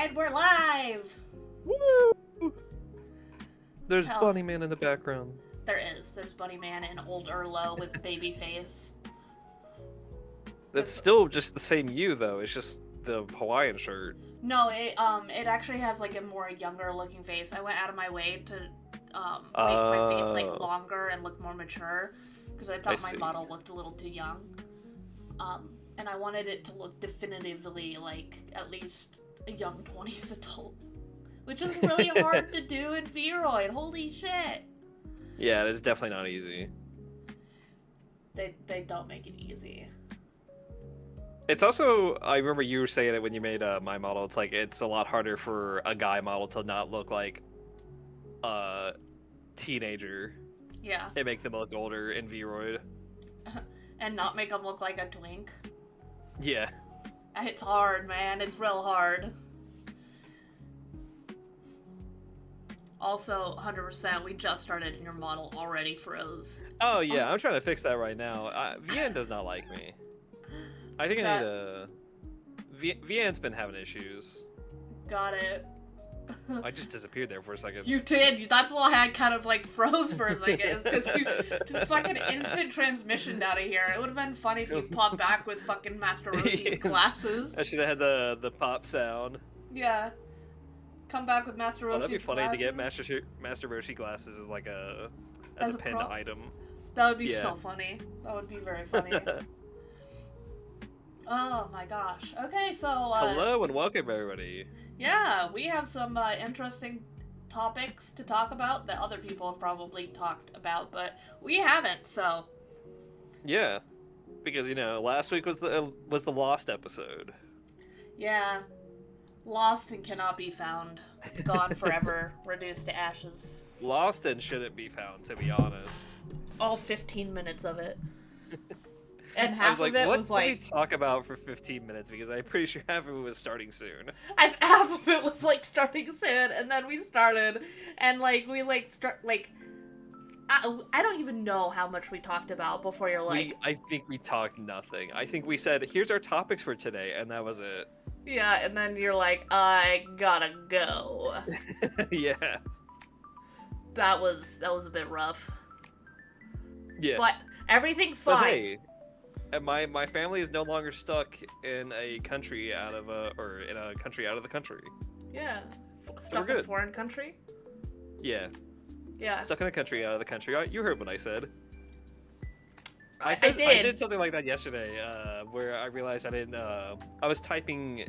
And we're live! Woo! There's Hell. Bunny Man in the background. There is. There's Bunny Man and Old Urlo with baby face. That's still just the same you, though. It's just the Hawaiian shirt. No, it actually has like a more younger looking face. I went out of my way to make my face like longer and look more mature because I thought my model looked a little too young. And I wanted it to look definitively like at least a young 20s adult, which is really hard to do in Vroid. Holy shit! Yeah, it's definitely not easy. They don't make it easy. It's also, I remember you were saying it when you made my model, it's like, it's a lot harder for a guy model to not look like a teenager. Yeah. And make them look older in Vroid. And not make them look like a twink. Yeah. It's hard, man. It's real hard. Also, 100%, we just started and your model already froze. Oh, yeah, I'm trying to fix that right now. Vian does not like me. I think I need a... Vian's been having issues. Got it. I just disappeared there for a second. You did. That's why I kind of like froze for a second. Because you just fucking instant transmissioned out of here. It would have been funny if you popped back with fucking Master Roshi's glasses. I should have had the pop sound. Yeah. Come back with Master Roshi's glasses. That'd be funny to get Master Roshi glasses as like as a pinned item. That would be so funny. That would be very funny. Oh my gosh. Okay, so hello and welcome everybody. Yeah, we have some interesting topics to talk about that other people have probably talked about, but we haven't. So yeah, because last week was the Lost episode. Yeah, lost and cannot be found, gone forever, reduced to ashes. Lost and shouldn't be found, to be honest. All 15 minutes of it. And half of it was what did we talk about for 15 minutes? Because I'm pretty sure half of it was starting soon. And half of it was like starting soon, and then we started, and like we I don't even know how much we talked about before you're like. I think we talked nothing. I think we said, here's our topics for today, and that was it. Yeah, and then you're like, I gotta go. Yeah. That was a bit rough. Yeah. But everything's fine. But hey. And my family is no longer stuck in a country out of the country. Yeah. Stuck in a foreign country? Yeah. Yeah. Stuck in a country out of the country. You heard what I said. I did. I did something like that yesterday, where I realized I didn't. I was typing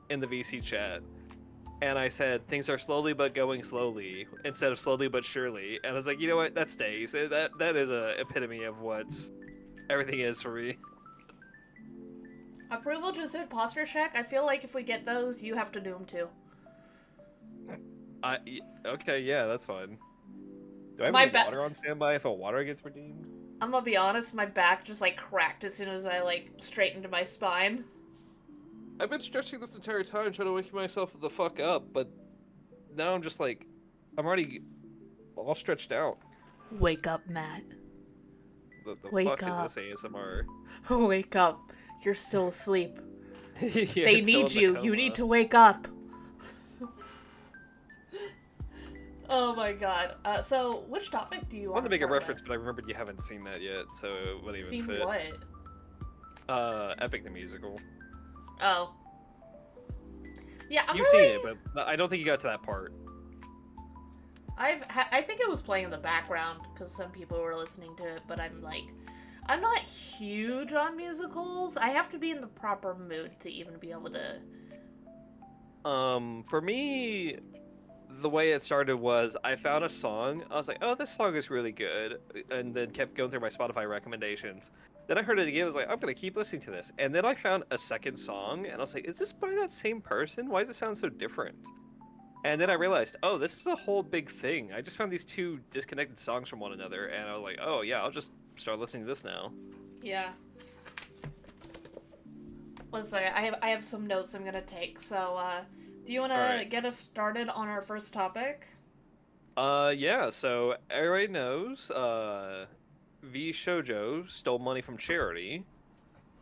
in the VC chat, and I said things are slowly but going slowly instead of slowly but surely. And I was like, you know what? That stays. That is a epitome of what everything is for me. Approval just did posture check. I feel like if we get those, you have to do them too. Okay, yeah, that's fine. Do I have any water on standby if a water gets redeemed? I'm gonna be honest, my back just like cracked as soon as I like straightened my spine. I've been stretching this entire time trying to wake myself the fuck up, but now I'm just like, I'm already all stretched out. Wake up, Matt. The Wake fuck up. Is this ASMR? Wake up. You're still asleep. Yeah, they need you. You need to wake up. Oh my god. So, which topic do you want to make a reference, but I remembered you haven't seen that yet, so it wouldn't even fit. What? Epic the Musical. Oh. Yeah, You've seen it, but I don't think you got to that part. I think it was playing in the background, because some people were listening to it, but I'm not huge on musicals. I have to be in the proper mood to even be able to... For me, the way it started was I found a song. I was like, oh, this song is really good. And then kept going through my Spotify recommendations. Then I heard it again. I was like, I'm going to keep listening to this. And then I found a second song. And I was like, is this by that same person? Why does it sound so different? And then I realized, oh, this is a whole big thing. I just found these two disconnected songs from one another. And I was like, oh, yeah, I'll just start listening to this now. Yeah. Let's say I have some notes I'm going to take. So, do you want to get us started on our first topic? Yeah, so everybody knows, Vshojo stole money from charity,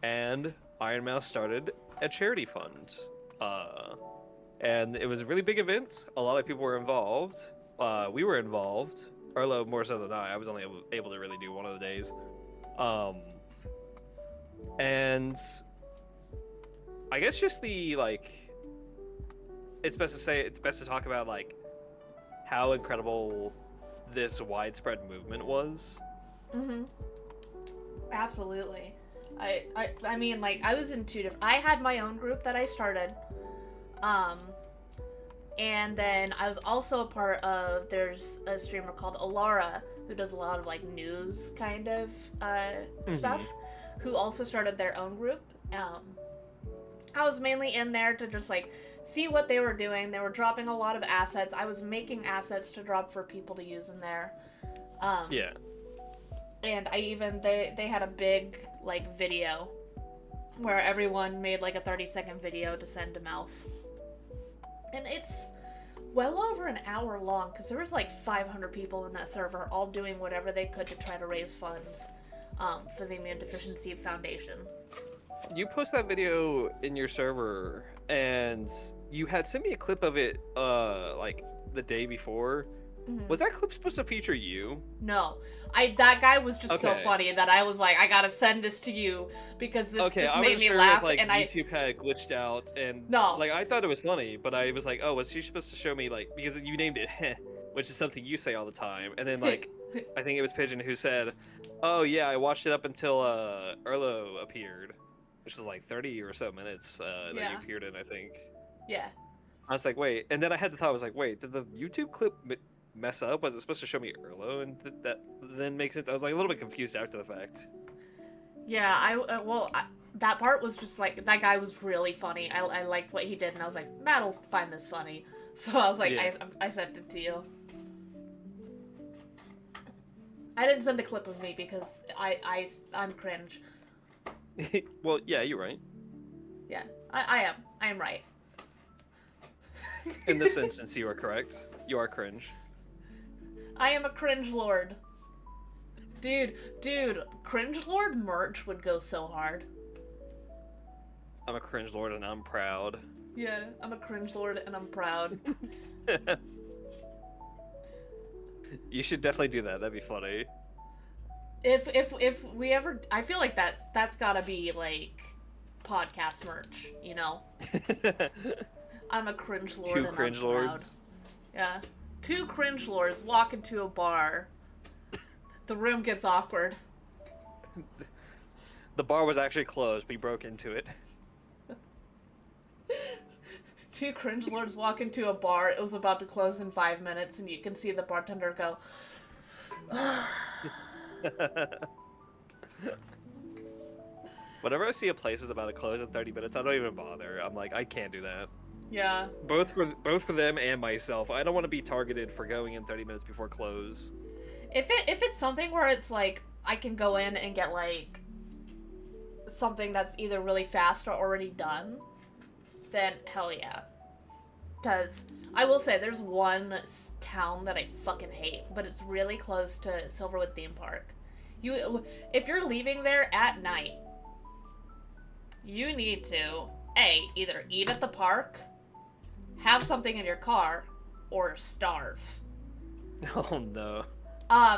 and Iron Mouse started a charity fund. And it was a really big event. A lot of people were involved. We were involved. Arlo more so than I. I was only able to really do one of the days. And I guess just the, like, it's best to talk about, like, how incredible this widespread movement was. Mm-hmm. Absolutely. I mean, like, I was in two different... I had my own group that I started. And then I was also a part of... There's a streamer called Alara, who does a lot of, like, news kind of stuff, who also started their own group. I was mainly in there to just, like, see what they were doing. They were dropping a lot of assets. I was making assets to drop for people to use in there. Yeah. And I even, they had a big, like, video where everyone made, like, a 30-second video to send to Mouse. And it's well over an hour long, because there was, like, 500 people in that server all doing whatever they could to try to raise funds for the Immune Deficiency Foundation. You post that video in your server, and you had sent me a clip of it, like, the day before. Mm-hmm. Was that clip supposed to feature you? No. That guy was just so funny that I was like, I gotta send this to you, because this just made me laugh. If, like, and YouTube had glitched out, and like, I thought it was funny, but I was like, oh, was she supposed to show me, like, because you named it heh, which is something you say all the time, and then, like, I think it was Pigeon who said, oh yeah, I watched it up until Erlo appeared, which was like 30 or so minutes that you appeared in, I think. Yeah. I was like, wait, and then I had the thought, I was like, wait, did the YouTube clip mess up? Was it supposed to show me Erlo? And that then makes sense. I was like a little bit confused after the fact. Yeah, that part was just like, that guy was really funny. I liked what he did, and I was like, Matt'll find this funny. So I was like, I sent it to you. I didn't send the clip of me because I'm cringe. Well, yeah, you're right. Yeah, I am right. In this instance, you are correct. You are cringe. I am a cringe lord. Dude, cringe lord merch would go so hard. I'm a cringe lord and I'm proud. Yeah, I'm a cringe lord and I'm proud. You should definitely do that. That'd be funny. If we ever, I feel like that's gotta be like podcast merch, you know? I'm a cringe lord. Two cringe lords. Yeah. Two cringe lords walk into a bar. The room gets awkward. The bar was actually closed. We broke into it. Two cringe lords walk into a bar. It was about to close in 5 minutes, and you can see the bartender go. Whenever I see a place is about to close in 30 minutes, I don't even bother. I'm like, I can't do that. Yeah. Both for them and myself. I don't want to be targeted for going in 30 minutes before close. If it's something where it's like I can go in and get like something that's either really fast or already done, then hell yeah. Because I will say there's one town that I fucking hate, but it's really close to Silverwood Theme Park. If you're leaving there at night, you need to either eat at the park, have something in your car, or starve. Oh no.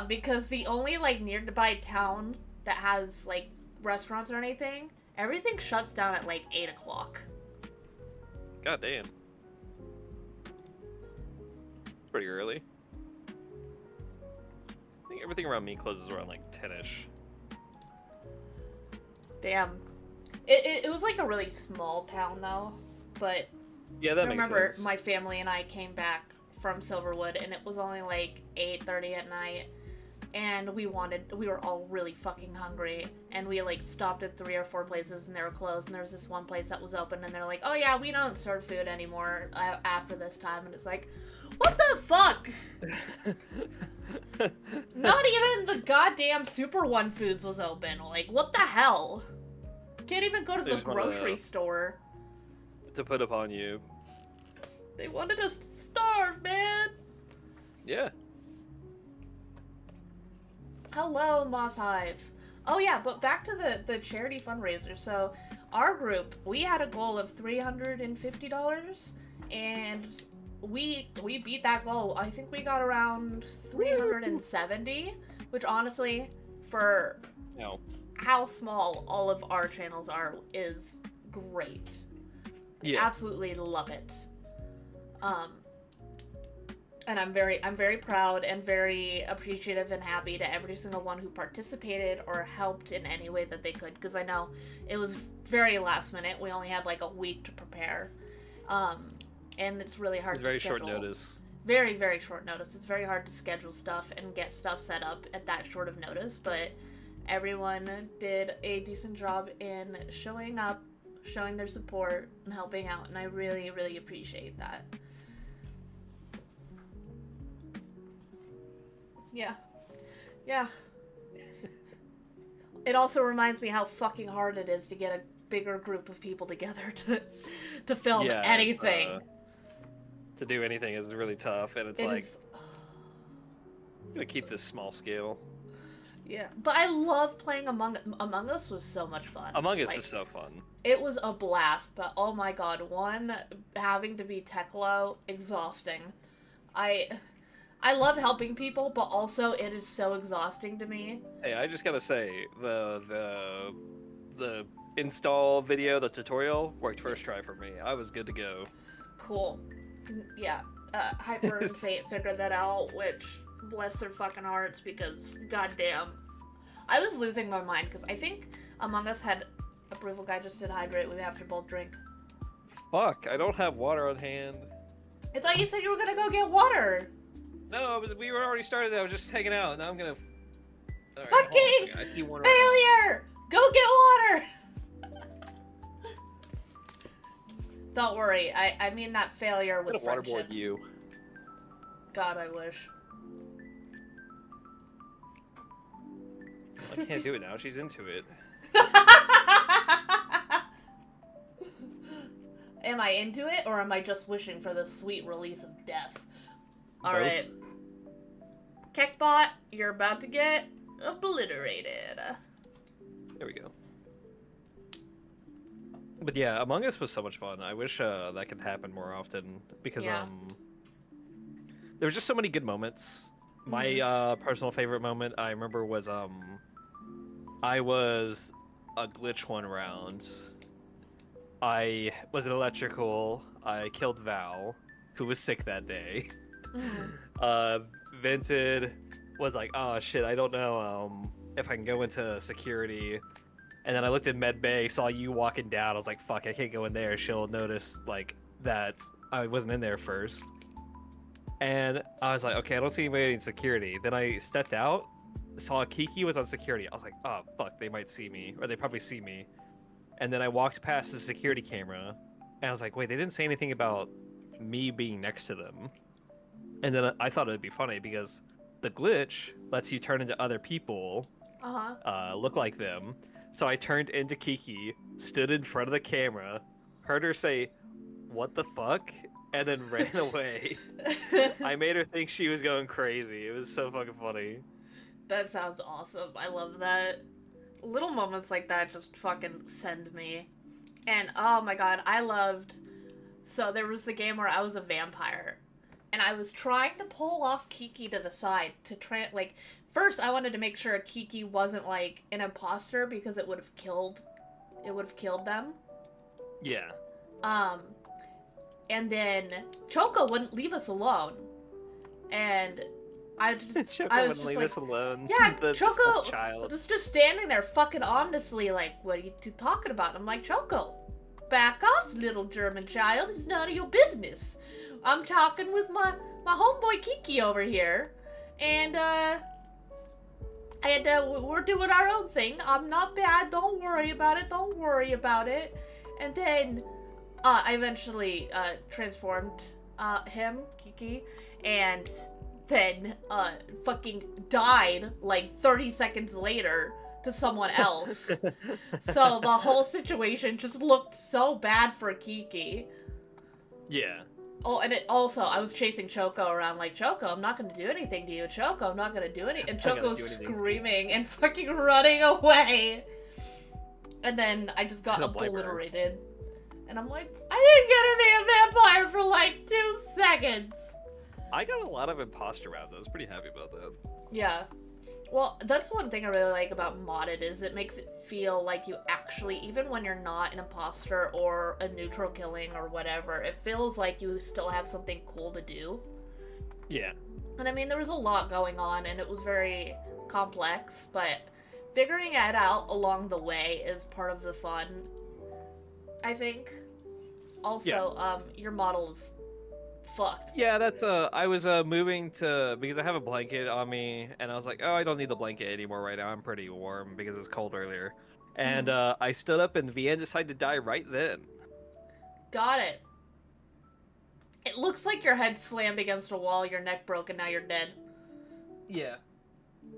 Because the only like nearby town that has like restaurants or anything, everything shuts down at like 8 o'clock. God damn. Pretty early. I think everything around me closes around like 10-ish. Damn. It was like a really small town though, but yeah, that makes sense. I remember my family and I came back from Silverwood and it was only like 8:30 at night, and we were all really fucking hungry, and we like stopped at 3 or 4 places and they were closed, and there was this one place that was open and they're like, oh yeah, we don't serve food anymore after this time, and it's like, what the fuck? Not even the goddamn Super One Foods was open. Like, what the hell? Can't even go to the grocery store. To put upon you. They wanted us to starve, man. Yeah. Hello, Moss Hive. Oh yeah, but back to the charity fundraiser. So, our group, we had a goal of $350, and we beat that goal. I think we got around 370, which honestly, for how small all of our channels are, is great. Yeah. Absolutely love it. And I'm very proud and very appreciative and happy to every single one who participated or helped in any way that they could, because I know it was very last minute. We only had like a week to prepare. And it's really hard to schedule. It's very short notice. Very, very short notice. It's very hard to schedule stuff and get stuff set up at that short of notice, but everyone did a decent job in showing up, showing their support, and helping out, and I really, really appreciate that. Yeah. Yeah. It also reminds me how fucking hard it is to get a bigger group of people together to film anything. To do anything is really tough, and it's I'm gonna keep this small scale. Yeah, but I love playing Among Us. Was so much fun. Among Us is so fun. It was a blast, but oh my god, having to be Teklo, exhausting. I love helping people, but also it is so exhausting to me. Hey, I just gotta say, the install video, the tutorial, worked first try for me. I was good to go. Cool. Yeah. Hyper and Fate figured that out, which, bless their fucking hearts, because, goddamn. I was losing my mind, because I think Among Us had approval guy just did hydrate. We have to both drink. Fuck, I don't have water on hand. I thought you said you were gonna go get water. No, we were already started. I was just hanging out. Now I'm gonna. Right, fucking I see water failure! Go get water. Don't worry. I mean that failure with friendship. Waterboard you. God, I wish. I can't do it now. She's into it. Am I into it, or am I just wishing for the sweet release of death? Alright. Kekbot, you're about to get obliterated. There we go. But yeah, Among Us was so much fun. I wish that could happen more often, because there was just so many good moments. My personal favorite moment I remember was I was a glitch one round. I was an electrical. I killed Val, who was sick that day. Vented was like, oh shit, I don't know if I can go into security. And then I looked at Med Bay, saw you walking down. I was like, fuck, I can't go in there. She'll notice like that I wasn't in there first. And I was like, okay, I don't see anybody in security. Then I stepped out, saw Kiki was on security. I was like, oh fuck, they might see me, or they probably see me. And then I walked past the security camera, and I was like, wait, they didn't say anything about me being next to them. And then I thought it would be funny because the glitch lets you turn into other people, look like them. So I turned into Kiki, stood in front of the camera, heard her say, "What the fuck?" and then ran away. I made her think she was going crazy. It was so fucking funny. That sounds awesome. I love that. Little moments like that just fucking send me. And oh my god, I loved... So there was the game where I was a vampire. And I was trying to pull off Kiki to the side to try... Like, first I wanted to make sure Kiki wasn't, like, an imposter because it would have killed... It would have killed them. Yeah. And then Choco wouldn't leave us alone. And... I Choco wouldn't leave us alone. Yeah, Choco was just standing there fucking honestly like, what are you two talking about? I'm like, Choco, back off, little German child. It's none of your business. I'm talking with my homeboy Kiki over here. And, we're doing our own thing. I'm not bad. Don't worry about it. Don't worry about it. And then, I eventually, transformed, him, Kiki, and... then fucking died like 30 seconds later to someone else. So the whole situation just looked so bad for Kiki. Yeah. Oh, and it also, I was chasing Choco around like, Choco, I'm not gonna do anything to you. Choco, I'm not gonna do anything. And Choco's screaming and fucking running away. And then I just got obliterated. And I'm like, I didn't get to be a vampire for seconds. I got a lot of imposter rounds. I was pretty happy about that. Yeah. Well, that's one thing I really like about modded is it makes it feel like you actually, even when you're not an imposter or a neutral killing or whatever, it feels like you still have something cool to do. Yeah. And I mean, there was a lot going on and it was very complex, but figuring it out along the way is part of the fun, I think. Also, your model is fucked. Yeah, that's I was moving to because I have a blanket on me, and I was like, oh, I don't need the blanket anymore right now. I'm pretty warm because it was cold earlier, and I stood up, and VN decided to die right then. Got it. It looks like your head slammed against a wall, your neck broke, and now you're dead. Yeah.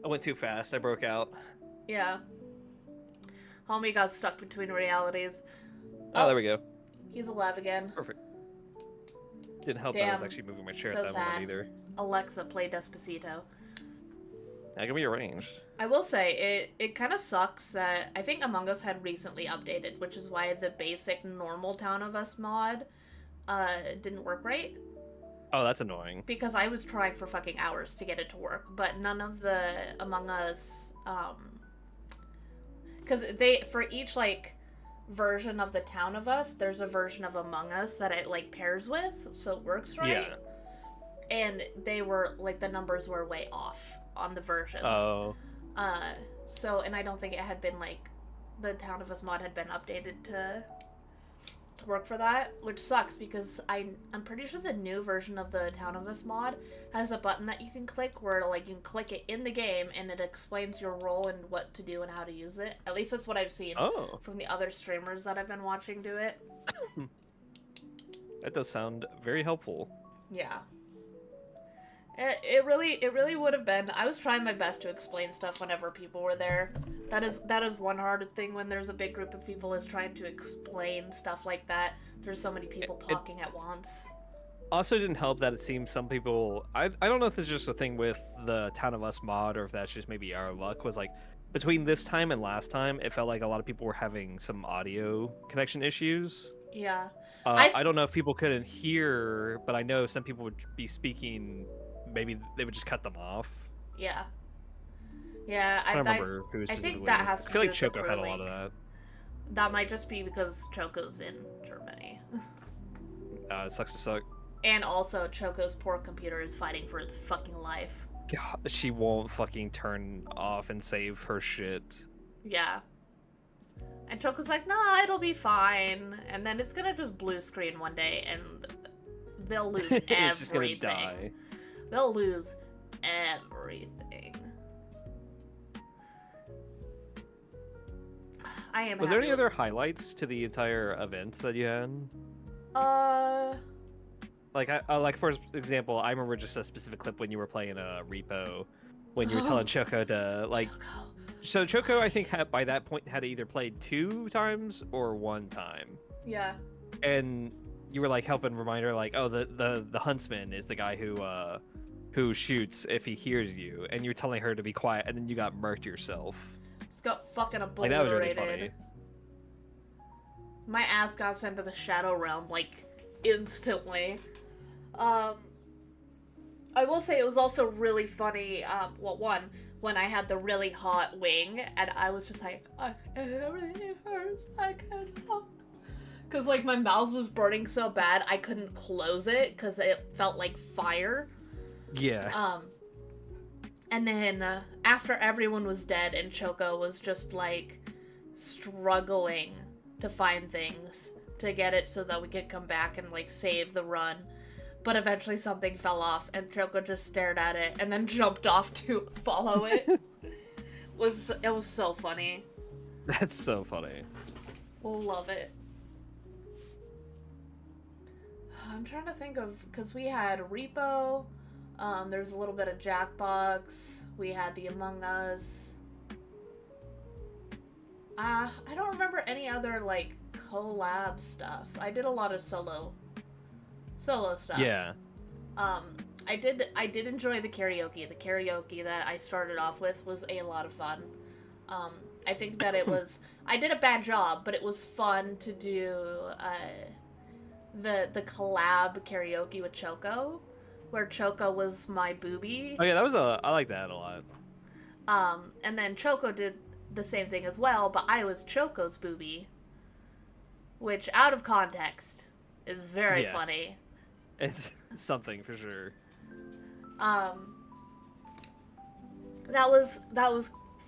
I went too fast. I broke out. Yeah. Homie got stuck between realities. Oh, there we go. He's alive again. Perfect. Didn't help that I was actually moving my chair at that moment either. Alexa, play Despacito. That can be arranged. I will say, it kind of sucks that I think Among Us had recently updated, which is why the basic normal Town of Us mod didn't work right. Oh, that's annoying. Because I was trying for fucking hours to get it to work, but none of the Among Us, because for each, like, version of the Town of Us, there's a version of Among Us that it, like, pairs with, so it works right. Yeah. And they were, like, the numbers were way off on the versions. Oh. So, and I don't think it had been, like, the Town of Us mod had been updated to work for that, which sucks because I'm pretty sure the new version of the Town of Us mod has a button that you can click where, like, you can click it in the game and it explains your role and what to do and how to use it. At least that's what I've seen from the other streamers that I've been watching do it. That does sound very helpful. Yeah. It really would have been. I was trying my best to explain stuff whenever people were there. That is one hard thing when there's a big group of people, is trying to explain stuff like that. There's so many people talking at once. Also didn't help that it seems some people, I don't know if it's just a thing with the Town of Us mod or if that's just maybe our luck, was like between this time and last time it felt like a lot of people were having some audio connection issues. Yeah. I don't know if people couldn't hear, but I know some people would be speaking, maybe they would just cut them off. Yeah. Yeah, I don't remember who specifically. I think that has to I feel do like with Choco had a lot of that. That might just be because Choco's in Germany. It sucks to suck. And also, Choco's poor computer is fighting for its fucking life. God, she won't fucking turn off and save her shit. Yeah. And Choco's like, nah, it'll be fine. And then it's gonna just blue screen one day and they'll lose everything. It's just gonna die. They'll lose everything. I am. Was there any other highlights to the entire event that you had? Like for example, I remember just a specific clip when you were playing a repo, when you were telling Choco to like. Choco. So Choco, I think by that point had either played 2 times or 1 time. Yeah. And you were like helping remind her like, oh, the huntsman is the guy who shoots if he hears you, and you're telling her to be quiet, and then you got murked yourself. Just got fucking obliterated. Like, that was really funny. My ass got sent to the Shadow Realm, like, instantly. I will say it was also really funny, when I had the really hot wing, and I was just like, everything hurts, I can't help. Because, like, my mouth was burning so bad, I couldn't close it, because it felt like fire. Yeah. And then, after everyone was dead, and Choco was just, like, struggling to find things to get it so that we could come back and, like, save the run. But eventually something fell off, and Choco just stared at it, and then jumped off to follow it. It was so funny. That's so funny. Love it. I'm trying to think of, because we had Repo, there was a little bit of Jackbox, we had the Among Us. I don't remember any other, like, collab stuff. I did a lot of solo stuff. Yeah. I did enjoy the karaoke. The karaoke that I started off with was a lot of fun. I think that it was, I did a bad job, but it was fun to do, the collab karaoke with Choco, where Choco was my boobie. Oh yeah, I like that a lot. And then Choco did the same thing as well, but I was Choco's boobie, which out of context is very funny. It's something for sure. That was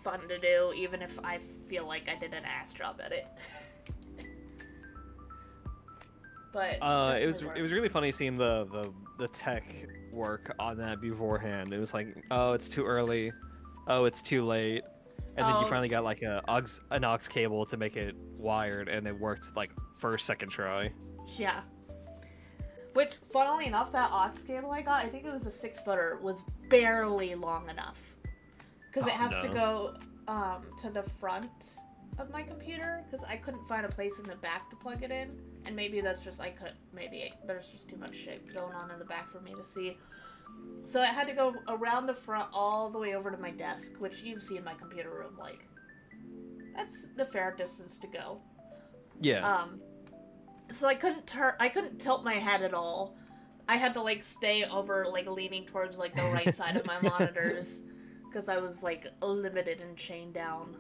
fun to do, even if I feel like I did an ass job at it. But it was really funny seeing the tech work on that beforehand. It was like, oh, it's too early, oh, it's too late, and then you finally got like an aux cable to make it wired, and it worked like first, second try. Yeah. Which, funnily enough, that aux cable I got, I think it was a 6-footer, was barely long enough. Because it has to go to the front of my computer, because I couldn't find a place in the back to plug it in. And maybe that's just, maybe there's just too much shit going on in the back for me to see. So it had to go around the front all the way over to my desk, which you've seen my computer room, like, that's the fair distance to go. Yeah. So I couldn't tilt my head at all. I had to, like, stay over, like, leaning towards, like, the right side of my monitors, because I was, like, limited and chained down.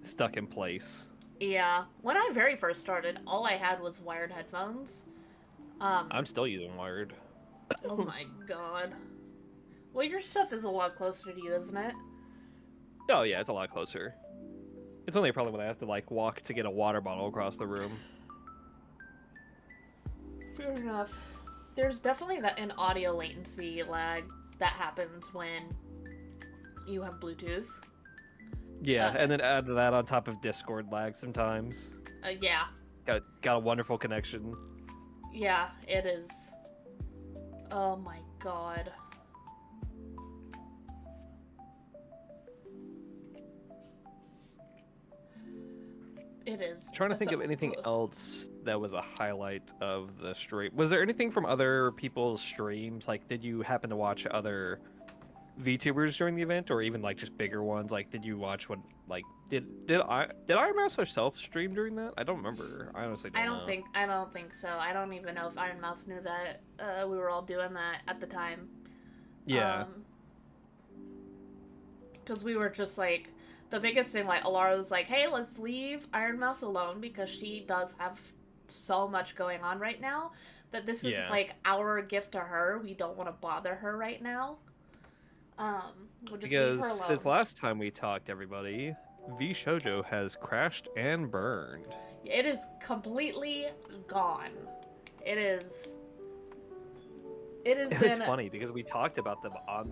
Stuck in place. Yeah. When I very first started, all I had was wired headphones. I'm still using wired. Oh my god. Well, your stuff is a lot closer to you, isn't it? Oh yeah, it's a lot closer. It's only a problem when I have to like walk to get a water bottle across the room. Fair enough. There's definitely an audio latency lag that happens when you have Bluetooth. Yeah, and then add that on top of Discord lag sometimes. Yeah. Got a wonderful connection. Yeah, it is. Oh my god. It is. Trying to think of anything else that was a highlight of the stream. Was there anything from other people's streams? Like, did you happen to watch other VTubers during the event, or even like just bigger ones? Like, did you watch what? Like, did Iron Mouse herself stream during that? I don't remember. I honestly don't know. I don't think so. I don't even know if Iron Mouse knew that we were all doing that at the time. Yeah. Because we were just like, the biggest thing, like, Alara was like, hey, let's leave Iron Mouse alone because she does have so much going on right now that this is, like, our gift to her. We don't want to bother her right now. We'll just leave her alone. Since last time we talked, everybody, Vshojo has crashed and burned. It is completely gone. It was funny because we talked about them on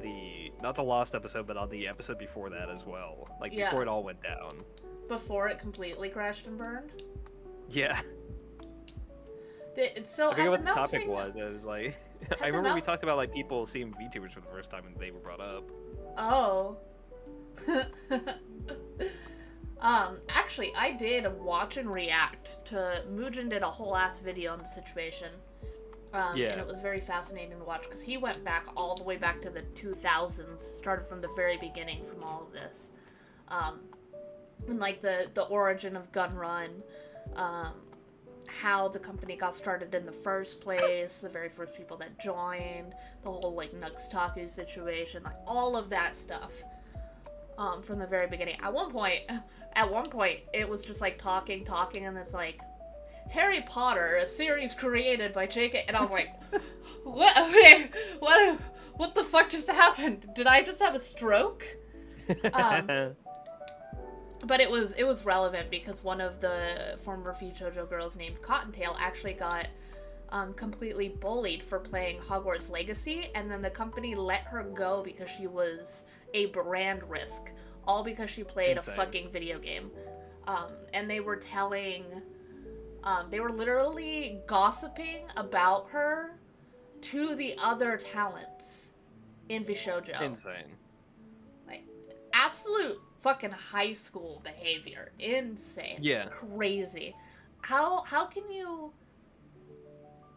not the lost episode, but on the episode before that as well. Like, before it all went down. Before it completely crashed and burned? Yeah. So I forget what the topic was. It was like, I remember we talked about like people seeing VTubers for the first time and they were brought up. Oh. Actually, I did watch and react to Mugen did a whole ass video on the situation. And it was very fascinating to watch because he went back all the way back to the 2000s, started from the very beginning from all of this. And like the origin of Gun Run, how the company got started in the first place, the very first people that joined, the whole like Nugstaku situation, like all of that stuff. From the very beginning. At one point, it was just like talking, and it's like, Harry Potter, a series created by J.K. And I was like, what the fuck just happened? Did I just have a stroke? But it was relevant because one of the former Vshojo girls named Cottontail actually got completely bullied for playing Hogwarts Legacy, and then the company let her go because she was a brand risk, all because she played a fucking video game. And they were literally gossiping about her to the other talents in Vshojo. Insane. Like, absolute fucking high school behavior. Insane. Yeah. Crazy. How can you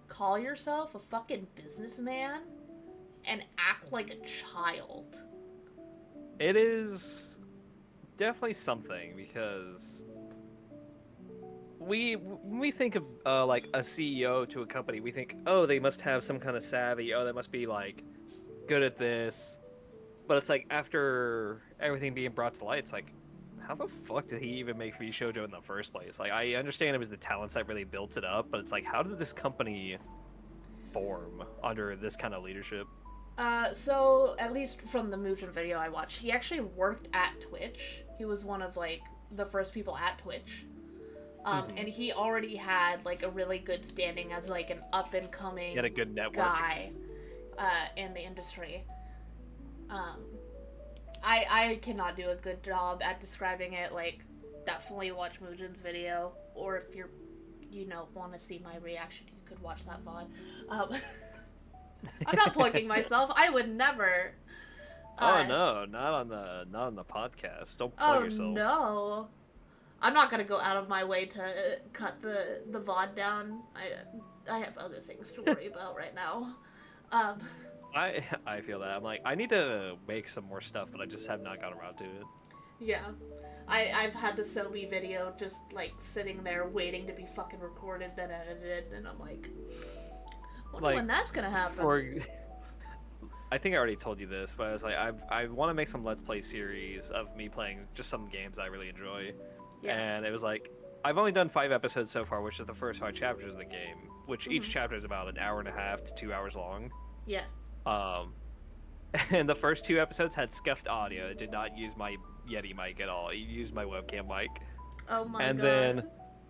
call yourself a fucking businessman and act like a child? It is definitely something because when we think of like a CEO to a company, we think, oh, they must have some kind of savvy. Oh, they must be like good at this. But it's like after everything being brought to light, it's like, how the fuck did he even make Vshojo in the first place? Like, I understand it was the talents that really built it up, but it's like, how did this company form under this kind of leadership? So at least from the Mugen video I watched, he actually worked at Twitch. He was one of like the first people at Twitch. And he already had like a really good standing as like an up and coming He had a good network guy in the industry. I cannot do a good job at describing it. Like, definitely watch Mugen's video, or if you're, want to see my reaction, you could watch that VOD. I'm not plugging myself. I would never. No, not on the podcast. Don't plug yourself. Oh no. I'm not gonna go out of my way to cut the VOD down. I have other things to worry about right now. I feel that. I'm like, I need to make some more stuff, but I just have not gotten around to it. Yeah. I've had the Sobi video just, like, sitting there waiting to be fucking recorded, then edited, and I'm like, wonder when that's gonna happen. I think I already told you this, but I was like, I want to make some Let's Play series of me playing just some games I really enjoy. Yeah. And it was like, I've only done 5 episodes so far, which is the first 5 chapters of the game, which each chapter is about an hour and a half to 2 hours long. Yeah. And the first 2 episodes had scuffed audio. It did not use my Yeti mic at all. It used my webcam mic. Oh my god. And then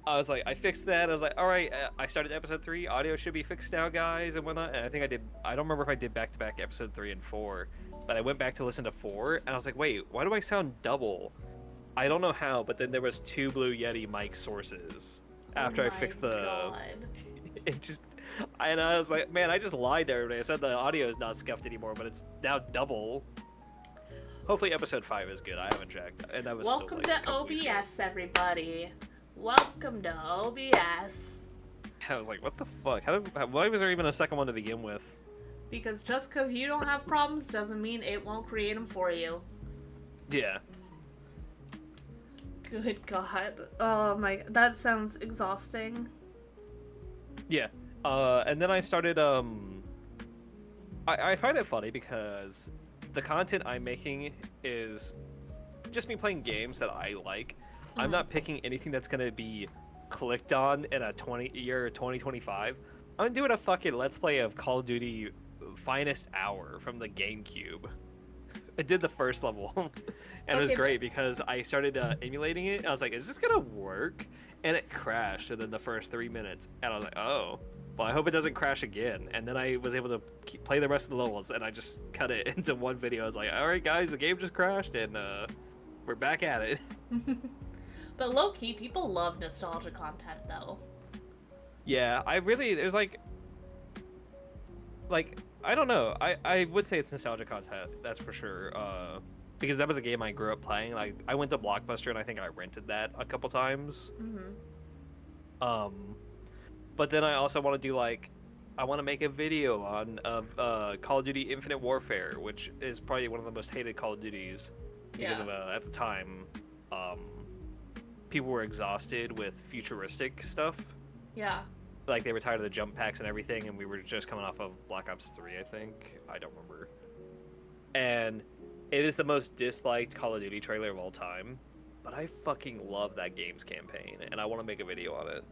I was like, I fixed that. I was like, all right, I started episode 3. Audio should be fixed now, guys, and whatnot. And I think I did. I don't remember if I did back-to-back episode 3 and 4, but I went back to listen to 4, and I was like, wait, why do I sound double? I don't know how, but then there was 2 Blue Yeti mic sources after I fixed the. God. It just. And I was like, man, I just lied to everybody. I said the audio is not scuffed anymore, but it's now double. Hopefully episode 5 is good. I haven't checked. And that was Welcome still, like, to OBS, everybody. Welcome to OBS. I was like, what the fuck? Why was there even a second one to begin with? Because just because you don't have problems doesn't mean it won't create them for you. Yeah. Good god. Oh my, that sounds exhausting. Yeah. And then I started, I find it funny because the content I'm making is just me playing games that I like. I'm not picking anything that's going to be clicked on in a 2025. I'm doing a fucking Let's Play of Call of Duty Finest Hour from the GameCube. I did the first level, and it was great because I started emulating it, and I was like, is this going to work? And it crashed within the first 3 minutes, and I was like, oh. Well, I hope it doesn't crash again. And then I was able to play the rest of the levels, and I just cut it into one video. I was like, all right, guys, the game just crashed, and we're back at it. But low-key, people love nostalgia content, though. Yeah, there's like, I don't know. I would say it's nostalgia content, that's for sure. Because that was a game I grew up playing. Like, I went to Blockbuster, and I think I rented that a couple times. But then I also want to do, like, I want to make a video of Call of Duty Infinite Warfare, which is probably one of the most hated Call of Duties because of at the time, people were exhausted with futuristic stuff. Yeah. Like, they were tired of the jump packs and everything, and we were just coming off of Black Ops 3, I think. I don't remember. And it is the most disliked Call of Duty trailer of all time, but I fucking love that game's campaign, and I want to make a video on it.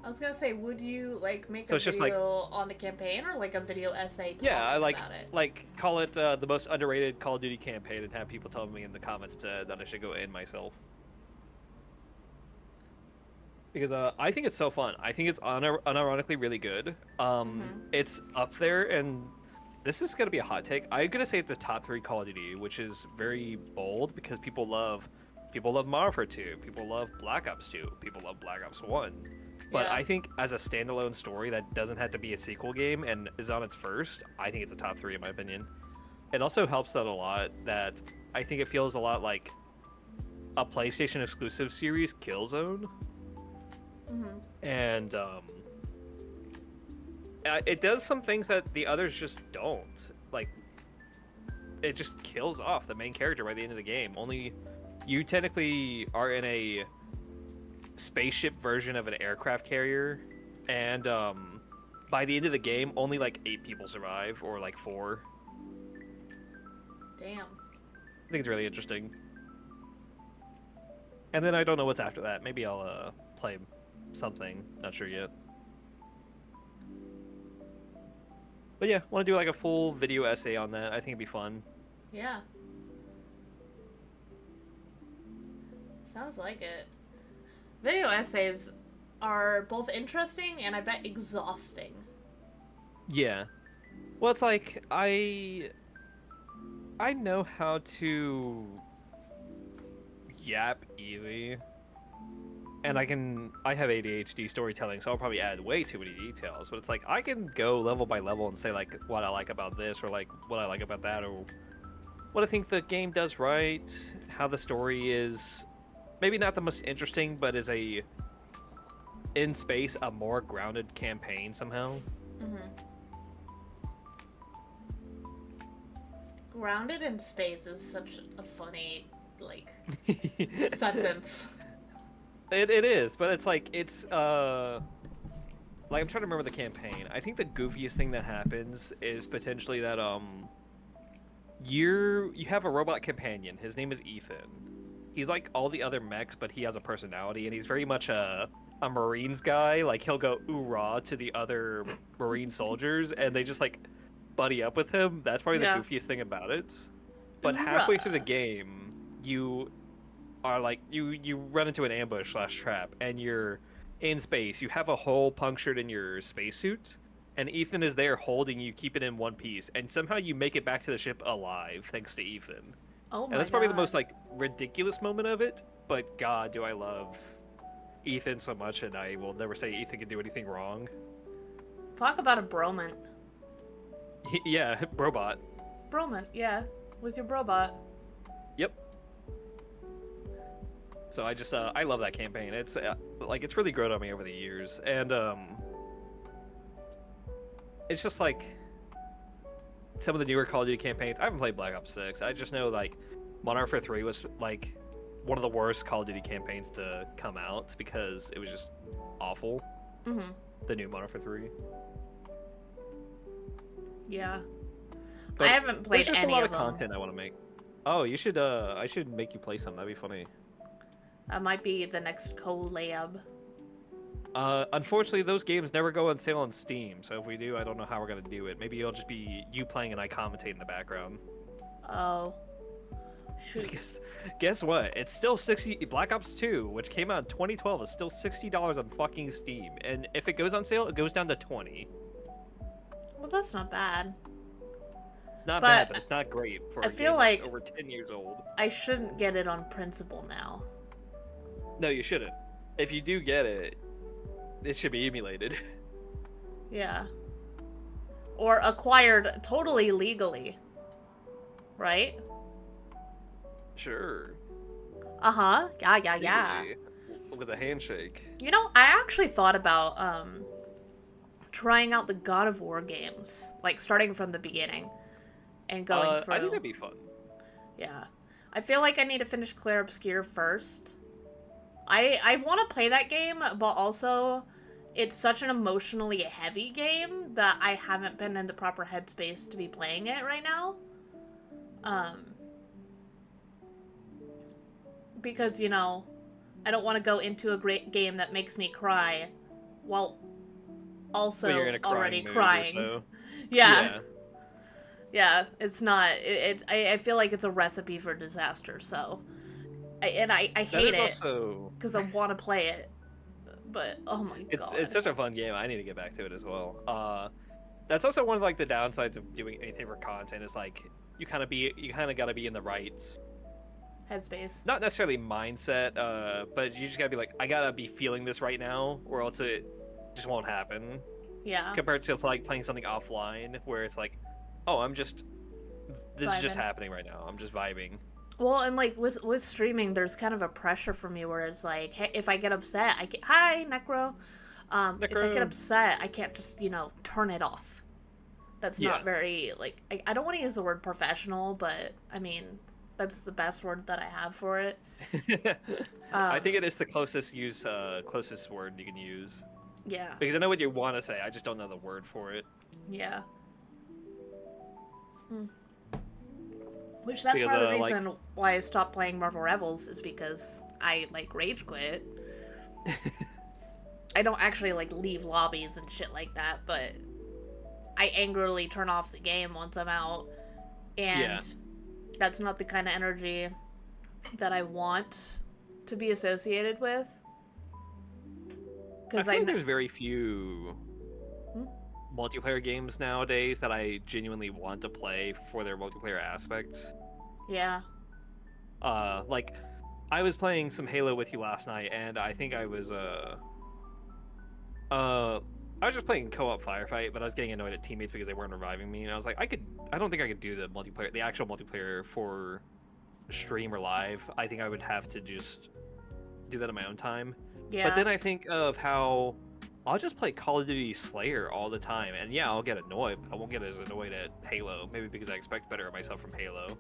I was gonna say, would you, like, make a video on the campaign, or, like, a video essay talking about it? Like, call it the most underrated Call of Duty campaign, and have people tell me in the comments that I should go in myself. Because I think it's so fun. I think it's unironically really good. It's up there, and this is gonna be a hot take. I'm gonna say it's a top 3 Call of Duty, which is very bold because people love Modern Warfare 2, people love Black Ops 2, people love Black Ops 1. But I think as a standalone story that doesn't have to be a sequel game and is on its first, I think it's a top 3 in my opinion. It also helps that a lot that I think it feels a lot like a PlayStation exclusive series, Killzone. And it does some things that the others just don't. Like, it just kills off the main character by the end of the game. Only you technically are in a spaceship version of an aircraft carrier, and by the end of the game, only like 8 people survive, or like 4. Damn. I think it's really interesting. And then I don't know what's after that. Maybe I'll play something. Not sure yet. But yeah, want to do like a full video essay on that. I think it'd be fun. Yeah. Sounds like it. Video essays are both interesting and I bet exhausting. Yeah. Well, it's like I know how to yap easy. And I have ADHD storytelling, so I'll probably add way too many details. But it's like, I can go level by level and say, like, what I like about this, or, like, what I like about that, or what I think the game does right, how the story is, maybe not the most interesting, but is in space, a more grounded campaign somehow. Mm-hmm. Grounded in space is such a funny, like, sentence. It is, but it's like, it's, like, I'm trying to remember the campaign. I think the goofiest thing that happens is potentially that, you have a robot companion. His name is Ethan. He's like all the other mechs, but he has a personality, and he's very much a Marines guy. Like, he'll go oorah to the other Marine soldiers, and they just, like, buddy up with him. That's probably the goofiest thing about it. But halfway through the game, you are like, you run into an ambush / trap, and you're in space. You have a hole punctured in your spacesuit, and Ethan is there holding you, keep it in one piece, and somehow you make it back to the ship alive thanks to Ethan. Oh my God. And that's probably the most, like, ridiculous moment of it, but God, do I love Ethan so much, and I will never say Ethan can do anything wrong. Talk about a broman. Yeah, Brobot. Broman, yeah. With your Brobot. Yep. So I just, I love that campaign. It's, like, it's really grown on me over the years. And, it's just, like, some of the newer Call of Duty campaigns. I haven't played Black Ops 6. I just know, like, Modern Warfare 3 was, like, one of the worst Call of Duty campaigns to come out because it was just awful. Mm-hmm. The new Modern Warfare 3. Yeah. But I haven't played any of them. There's just a lot of content I want to make. Oh, you should, I should make you play some. That'd be funny. That might be the next collab. Unfortunately, those games never go on sale on Steam, so if we do, I don't know how we're gonna do it. Maybe it'll just be you playing and I commentate in the background. Oh. Shoot. Guess what? It's still 60. Black Ops 2, which came out in 2012, is still $60 on fucking Steam. And if it goes on sale, it goes down to 20. Well, that's not bad. It's not bad, but it's not great for a game like that's over 10 years old. I shouldn't get it on principle now. No, you shouldn't. If you do get it, it should be emulated. Yeah. Or acquired totally legally. Right? Sure. Uh-huh. Yeah. With a handshake. You know, I actually thought about trying out the God of War games. Like, starting from the beginning and going through. I think that'd be fun. Yeah. I feel like I need to finish Clair Obscur first. I want to play that game, but also it's such an emotionally heavy game that I haven't been in the proper headspace to be playing it right now. Because, you know, I don't want to go into a great game that makes me cry while also already crying. So. Yeah, it's not. I feel like it's a recipe for disaster, so. I hate it because I want to play it, but oh my god, it's such a fun game. I need to get back to it as well. That's also one of like the downsides of doing anything for content is like you kind of got to be in the right headspace. Not necessarily mindset, but you just gotta be like, I gotta be feeling this right now, or else it just won't happen. Yeah. Compared to like playing something offline, where it's like, oh, this is just happening right now. I'm just vibing. Well, and like with streaming, there's kind of a pressure for me where it's like, hey, if I get upset, hi Necro. If I get upset, I can't just turn it off. That's not very like I don't want to use the word professional, but I mean, That's the best word that I have for it. I think it is the closest word you can use. Yeah. Because I know what you want to say, I just don't know the word for it. Yeah. Which that's part of the reason why I stopped playing Marvel Revels is because I rage quit. I don't actually leave lobbies and shit like that, but I angrily turn off the game once I'm out, and that's not the kind of energy that I want to be associated with. Because I think there's very few multiplayer games nowadays that I genuinely want to play for their multiplayer aspects. Yeah. I was playing some Halo with you last night, and I think I was just playing co-op firefight, but I was getting annoyed at teammates because they weren't reviving me, and I was like, I don't think I could do the actual multiplayer for stream or live. I think I would have to just do that on my own time. Yeah. But then I think of how I'll just play Call of Duty Slayer all the time, and yeah, I'll get annoyed, but I won't get as annoyed at Halo, maybe because I expect better of myself from Halo.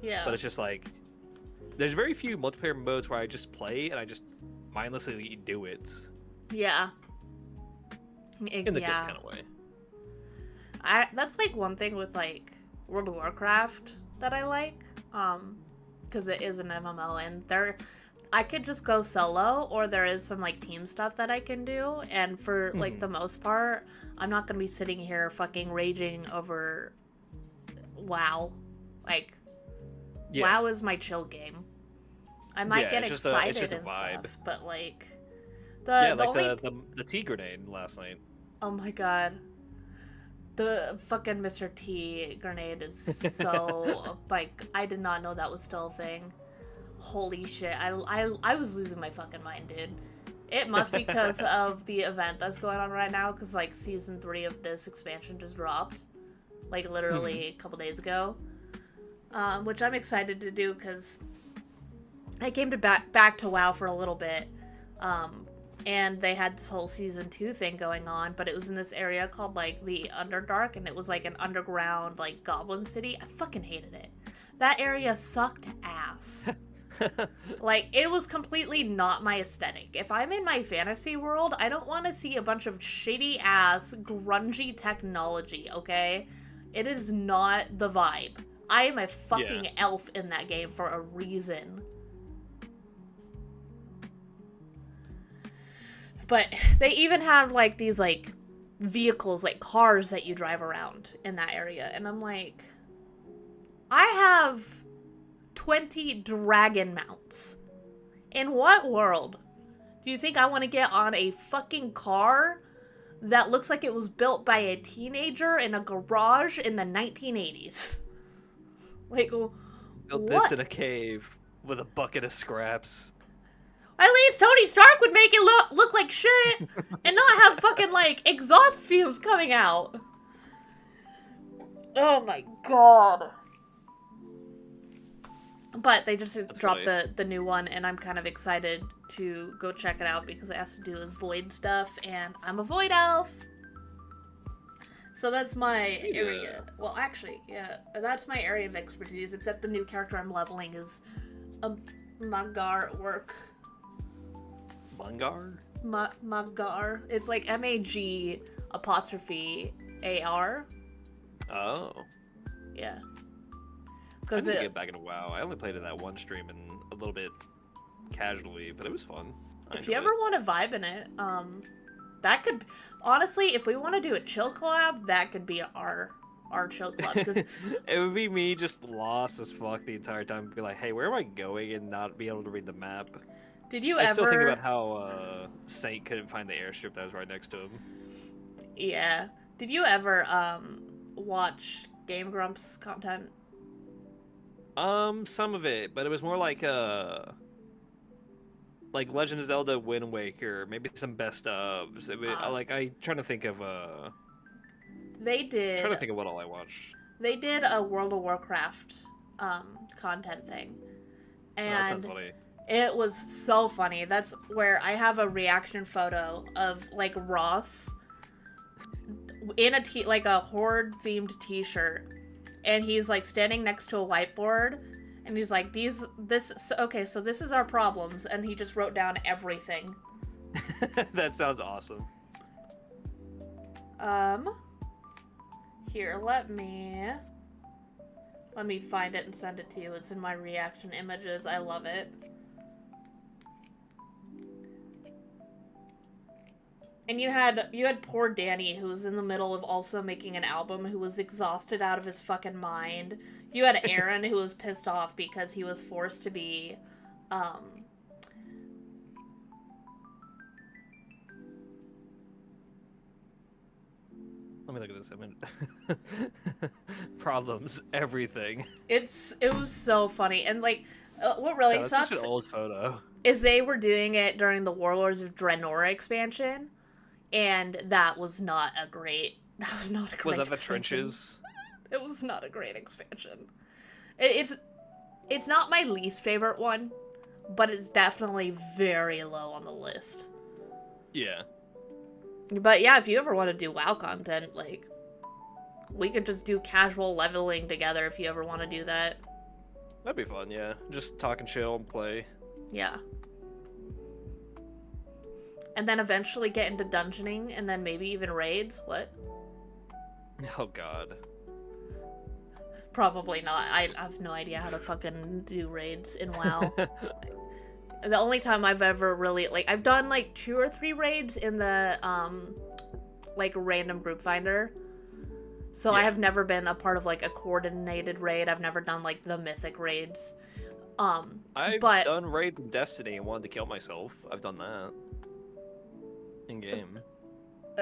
Yeah. But it's just there's very few multiplayer modes where I just play and I just mindlessly do it. Yeah. In the good kind of way. That's one thing with World of Warcraft that I like, because it is an MMO, and I could just go solo, or there is some team stuff that I can do, and for the most part, I'm not gonna be sitting here fucking raging over WoW. WoW is my chill game. I might get excited and stuff, but the T grenade last night. Oh my god. The fucking Mr. T grenade is so I did not know that was still a thing. Holy shit. I was losing my fucking mind, dude. It must be because of the event that's going on right now, because season 3 of this expansion just dropped. Literally a couple days ago. Which I'm excited to do because I came back to WoW for a little bit, and they had this whole season 2 thing going on, but it was in this area called the Underdark, and it was an underground goblin city. I fucking hated it. That area sucked ass. It was completely not my aesthetic. If I'm in my fantasy world, I don't want to see a bunch of shady ass grungy technology, okay? It is not the vibe. I am a fucking elf in that game for a reason. But they even have these vehicles, cars that you drive around in that area. And I'm like, I have 20 dragon mounts. In what world do you think I want to get on a fucking car that looks like it was built by a teenager in a garage in the 1980s? Built this in a cave with a bucket of scraps. At least Tony Stark would make it look like shit and not have fucking exhaust fumes coming out. Oh my god. But they just dropped the new one, and I'm kind of excited to go check it out because it has to do with void stuff, and I'm a void elf. So that's my area. Well, actually, yeah, that's my area of expertise, except the new character I'm leveling is a Magar work. Mangar? Magar. It's MAG''AR. Oh. Yeah. I need to get back into WoW. I only played in that one stream and a little bit casually, but it was fun. If you ever want to vibe in it, that could, honestly, if we want to do a chill collab, that could be our chill collab. Cause it would be me just lost as fuck the entire time. Be like, hey, where am I going, and not be able to read the map. Did you I still think about how Saint couldn't find the airstrip that was right next to him. Yeah. Did you ever watch Game Grumps content? Some of it, but it was more like Legend of Zelda Wind Waker, maybe some best ofs. I trying to think of They did. Trying to think of what all I watched. They did a World of Warcraft content thing, and that sounds funny. It was so funny. That's where I have a reaction photo of Ross in a Horde themed t-shirt, and he's standing next to a whiteboard, And he's like, okay, so this is our problems, and he just wrote down everything. That sounds awesome. Here, let me find it and send it to you. It's in my reaction images. I love it. And you had poor Danny, who was in the middle of also making an album, who was exhausted out of his fucking mind. You had Aaron, who was pissed off because he was forced to be, Let me look at this. I mean, problems, everything. It was so funny, and like, what really sucks such an old photo. Is they were doing it during the Warlords of Draenor expansion, and that was not a great. That was not a great. Was that the expansion. trenches? It was not a great expansion. It's not my least favorite one, but it's definitely very low on the list. Yeah. But yeah, if you ever want to do WoW content, like, we could just do casual leveling together if you ever want to do that. That'd be fun, yeah. Just talk and chill and play. Yeah. And then eventually get into dungeoning, and then maybe even raids. What? Oh god. Probably not. I have no idea how to fucking do raids in WoW. The only time I've ever really, like, I've done, like, 2 or 3 raids in the, like, random group finder. So yeah. I have never been a part of, like, a coordinated raid. I've never done, like, the mythic raids. I've done raids in Destiny and wanted to kill myself. I've done that. In-game.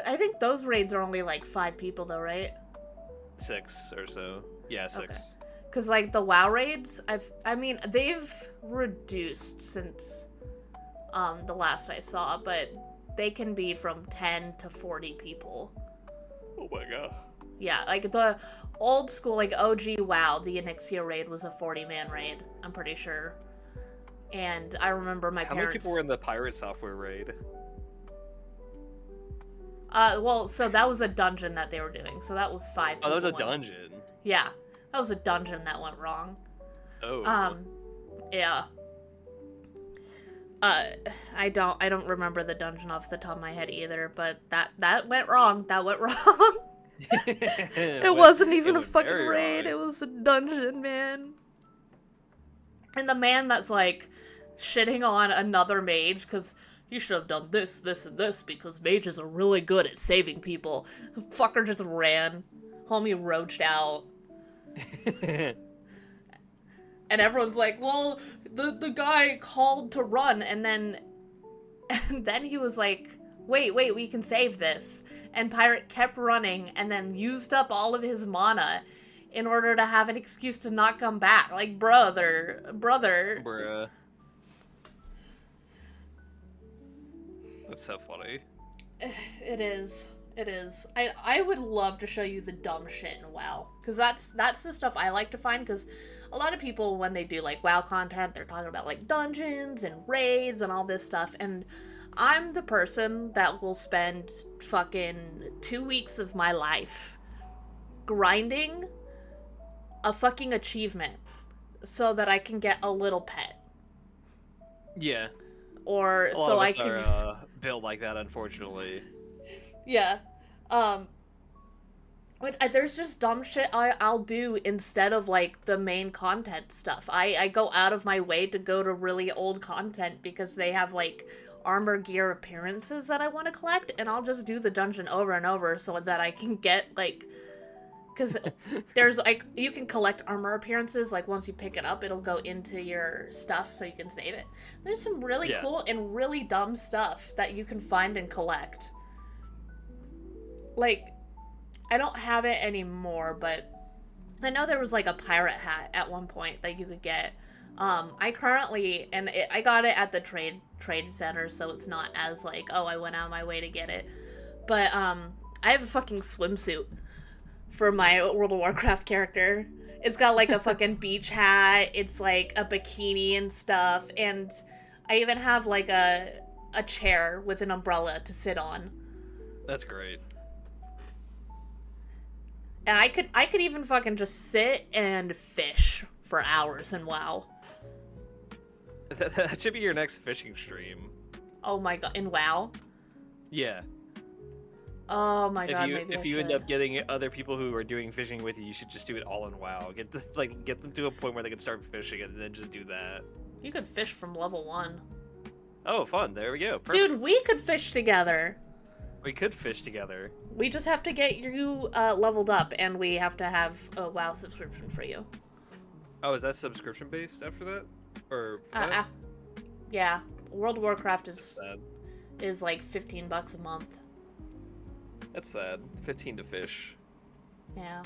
I think those raids are only, like, 5 people, though, right? 6 or so. Yeah, 6. Okay. Because, like, the WoW raids, I mean, they've reduced since, the last I saw, but they can be from 10 to 40 people. Oh my god. Yeah, like, the old school, like, OG WoW, the Onyxia raid was a 40-man raid, I'm pretty sure. And I remember my parents... How many people were in the Pirate Software raid? Well, so that was a dungeon that they were doing, so that was 5 people. Oh, that was a dungeon? Yeah. That was a dungeon that went wrong. Oh. Yeah. I don't remember the dungeon off the top of my head either, but that went wrong. That went wrong. It wasn't even a fucking raid. It was a dungeon, man. And the man that's like shitting on another mage because you should have done this, this, and this because mages are really good at saving people. The fucker just ran. Homie roached out. And everyone's like, well, the guy called to run, and then he was like, wait, we can save this. And Pirate kept running and then used up all of his mana in order to have an excuse to not come back. Like, brother. Bruh. That's so funny. It is. I would love to show you the dumb shit in WoW. Because that's the stuff I like to find, because a lot of people, when they do, like, WoW content, they're talking about, like, dungeons and raids and all this stuff, and I'm the person that will spend fucking 2 weeks of my life grinding a fucking achievement so that I can get a little pet. Yeah. Or so I can... are, built like that, unfortunately. Yeah. But there's just dumb shit I'll do instead of, like, the main content stuff. I go out of my way to go to really old content because they have, like, armor gear appearances that I want to collect, and I'll just do the dungeon over and over so that I can get, like... Because there's, like, you can collect armor appearances, like, once you pick it up, it'll go into your stuff so you can save it. There's some really cool and really dumb stuff that you can find and collect. Like, I don't have it anymore, but I know there was, like, a pirate hat at one point that you could get. I currently, and I got it at the trade center, so it's not as, like, oh, I went out of my way to get it. But, I have a fucking swimsuit for my World of Warcraft character. It's got, like, a fucking beach hat, it's, like, a bikini and stuff, and I even have, like, a chair with an umbrella to sit on. That's great. And I could even fucking just sit and fish for hours in WoW. That should be your next fishing stream. Oh my god, in WoW? Yeah. Oh my god, maybe if you end up getting other people who are doing fishing with you, you should just do it all in WoW. Get them to a point where they can start fishing and then just do that. You could fish from level 1. Oh, fun. There we go. Perfect. Dude, we could fish together. We could fish together. We just have to get you leveled up, and we have to have a WoW subscription for you. Oh, is that subscription based after that? Or yeah. World of Warcraft is like $15 a month. That's sad. 15 to fish. Yeah.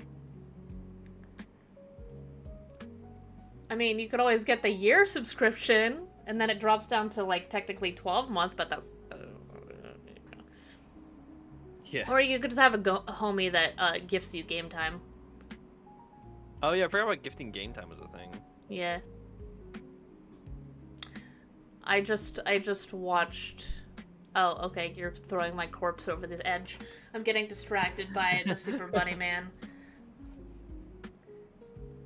I mean, you could always get the year subscription, and then it drops down to, like, technically 12 months, but that's... yeah. Or you could just have a homie that gifts you game time. Oh, yeah, I forgot about gifting game time as a thing. Yeah. I just watched... Oh, okay, you're throwing my corpse over the edge. I'm getting distracted by the Super Bunny Man.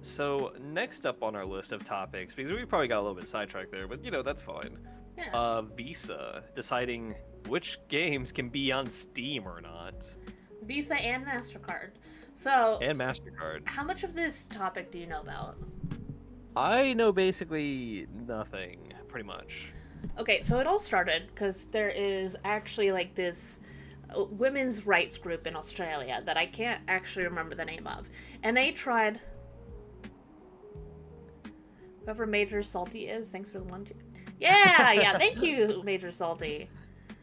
So, next up on our list of topics, because we probably got a little bit sidetracked there, but, you know, that's fine. Yeah. Visa, deciding which games can be on Steam or not. Visa and MasterCard. So... And MasterCard. How much of this topic do you know about? I know basically nothing, pretty much. Okay, so it all started because there is actually, like, this women's rights group in Australia that I can't actually remember the name of. And they tried... Whoever Major Salty is, thanks for the one, two... Yeah, thank you, Major Salty.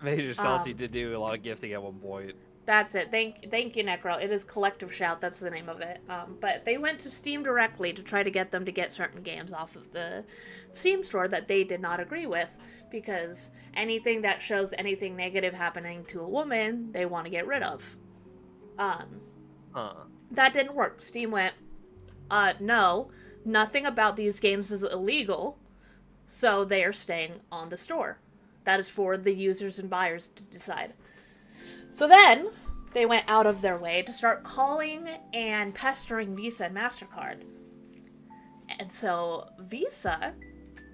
Major Salty did do a lot of gifting at one point. That's it. Thank you, Necro. It is Collective Shout. That's the name of it. But they went to Steam directly to try to get them to get certain games off of the Steam store that they did not agree with, because anything that shows anything negative happening to a woman, they want to get rid of. That didn't work. Steam went, no, nothing about these games is illegal, so they are staying on the store. That is for the users and buyers to decide. So then, they went out of their way to start calling and pestering Visa and MasterCard. And so, Visa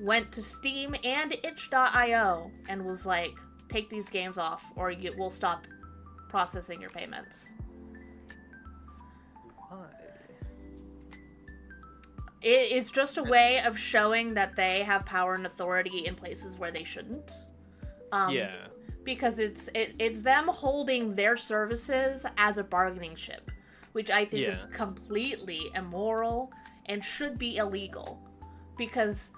went to Steam and itch.io and was like, take these games off or we'll stop processing your payments. Why? It is just a way of showing that they have power and authority in places where they shouldn't. Yeah. Because it's them holding their services as a bargaining chip, which I think is completely immoral and should be illegal. Because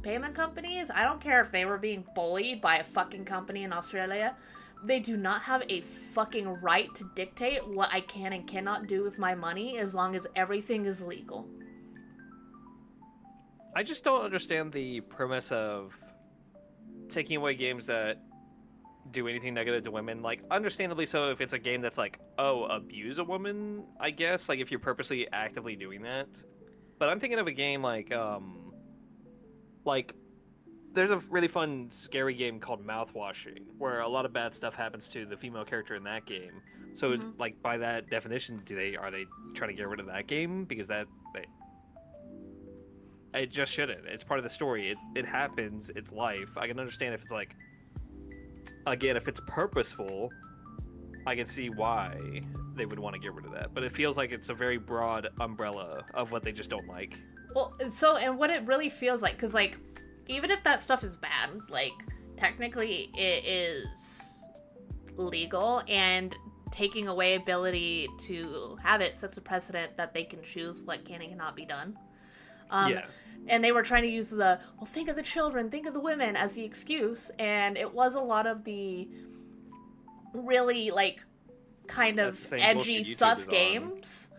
payment companies, I don't care if they were being bullied by a fucking company in Australia, they do not have a fucking right to dictate what I can and cannot do with my money as long as everything is legal. I just don't understand the premise of taking away games that do anything negative to women. Like, understandably so if it's a game that's like, oh, abuse a woman, I guess, like if you're purposely actively doing that. But I'm thinking of a game like there's a really fun scary game called Mouthwashing where a lot of bad stuff happens to the female character in that game. So it's like, by that definition, are they trying to get rid of that game because it just shouldn't. It's part of the story. It happens. It's life. I can understand if it's like, again, if it's purposeful, I can see why they would want to get rid of that. But it feels like it's a very broad umbrella of what they just don't like. Well, so, and what it really feels like, because, like, even if that stuff is bad, like, technically it is legal, and taking away ability to have it sets a precedent that they can choose what can and cannot be done. And they were trying to use the, well, think of the children, think of the women as the excuse, and it was a lot of the really, like, kind of edgy sus games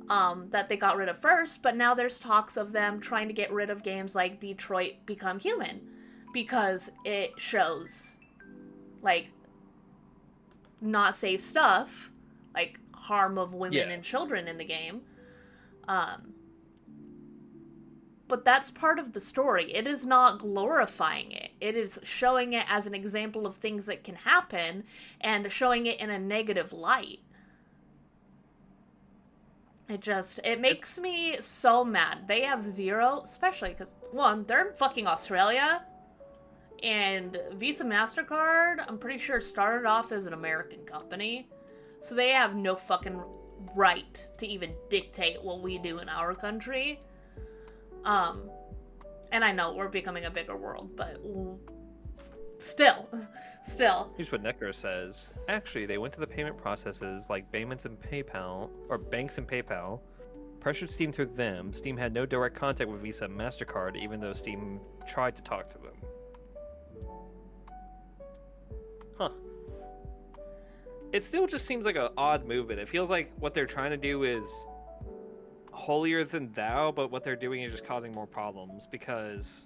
that they got rid of first, but now there's talks of them trying to get rid of games like Detroit Become Human, because it shows, like, not safe stuff, like harm of women and children in the game. But that's part of the story. It is not glorifying it. It is showing it as an example of things that can happen and showing it in a negative light. It makes me so mad. They have zero, especially because, one, they're in fucking Australia, and Visa MasterCard, I'm pretty sure, started off as an American company, so they have no fucking right to even dictate what we do in our country. And I know we're becoming a bigger world, but still. Here's what Necker says. Actually, they went to the payment processes like banks and PayPal, pressured Steam through them. Steam had no direct contact with Visa and MasterCard, even though Steam tried to talk to them. Huh. It still just seems like an odd movement. It feels like what they're trying to do is holier than thou, but what they're doing is just causing more problems, because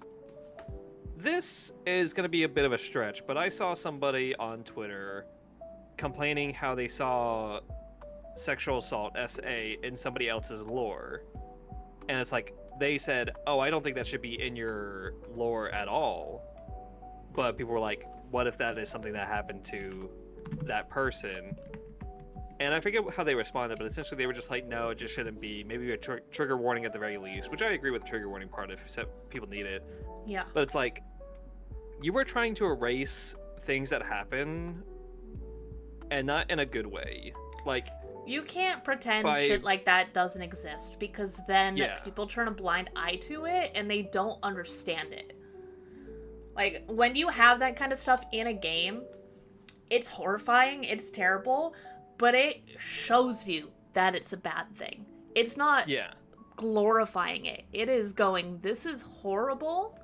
this is going to be a bit of a stretch, but I saw somebody on Twitter complaining how they saw sexual assault SA in somebody else's lore. And it's like, they said, oh, I don't think that should be in your lore at all. But people were like, what if that is something that happened to that person? And I forget how they responded, but essentially they were just like, no, it just shouldn't be. Maybe a trigger warning at the very least, which I agree with the trigger warning part if people need it. Yeah. But it's like, you were trying to erase things that happen, and not in a good way. Like, you can't pretend shit like that doesn't exist, because then people turn a blind eye to it and they don't understand it. Like, when you have that kind of stuff in a game, it's horrifying, it's terrible, but it shows you that it's a bad thing. It's not glorifying it. It is going, this is horrible,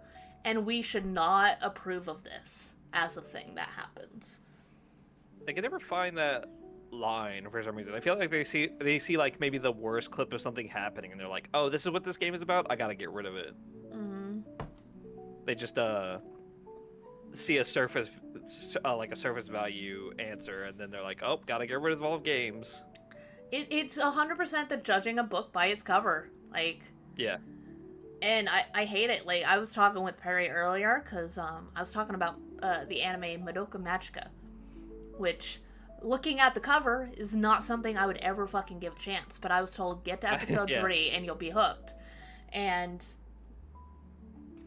and we should not approve of this as a thing that happens. I can never find that line for some reason. I feel like they see like maybe the worst clip of something happening, and they're like, oh, this is what this game is about? I gotta get rid of it. Mm-hmm. They just see a surface value answer, and then they're like, oh, gotta get rid of all games. It's 100% the judging a book by its cover. Like, yeah. And I hate it. Like, I was talking with Perry earlier, because I was talking about the anime Madoka Magica, which, looking at the cover, is not something I would ever fucking give a chance. But I was told, get to episode 3 and you'll be hooked. And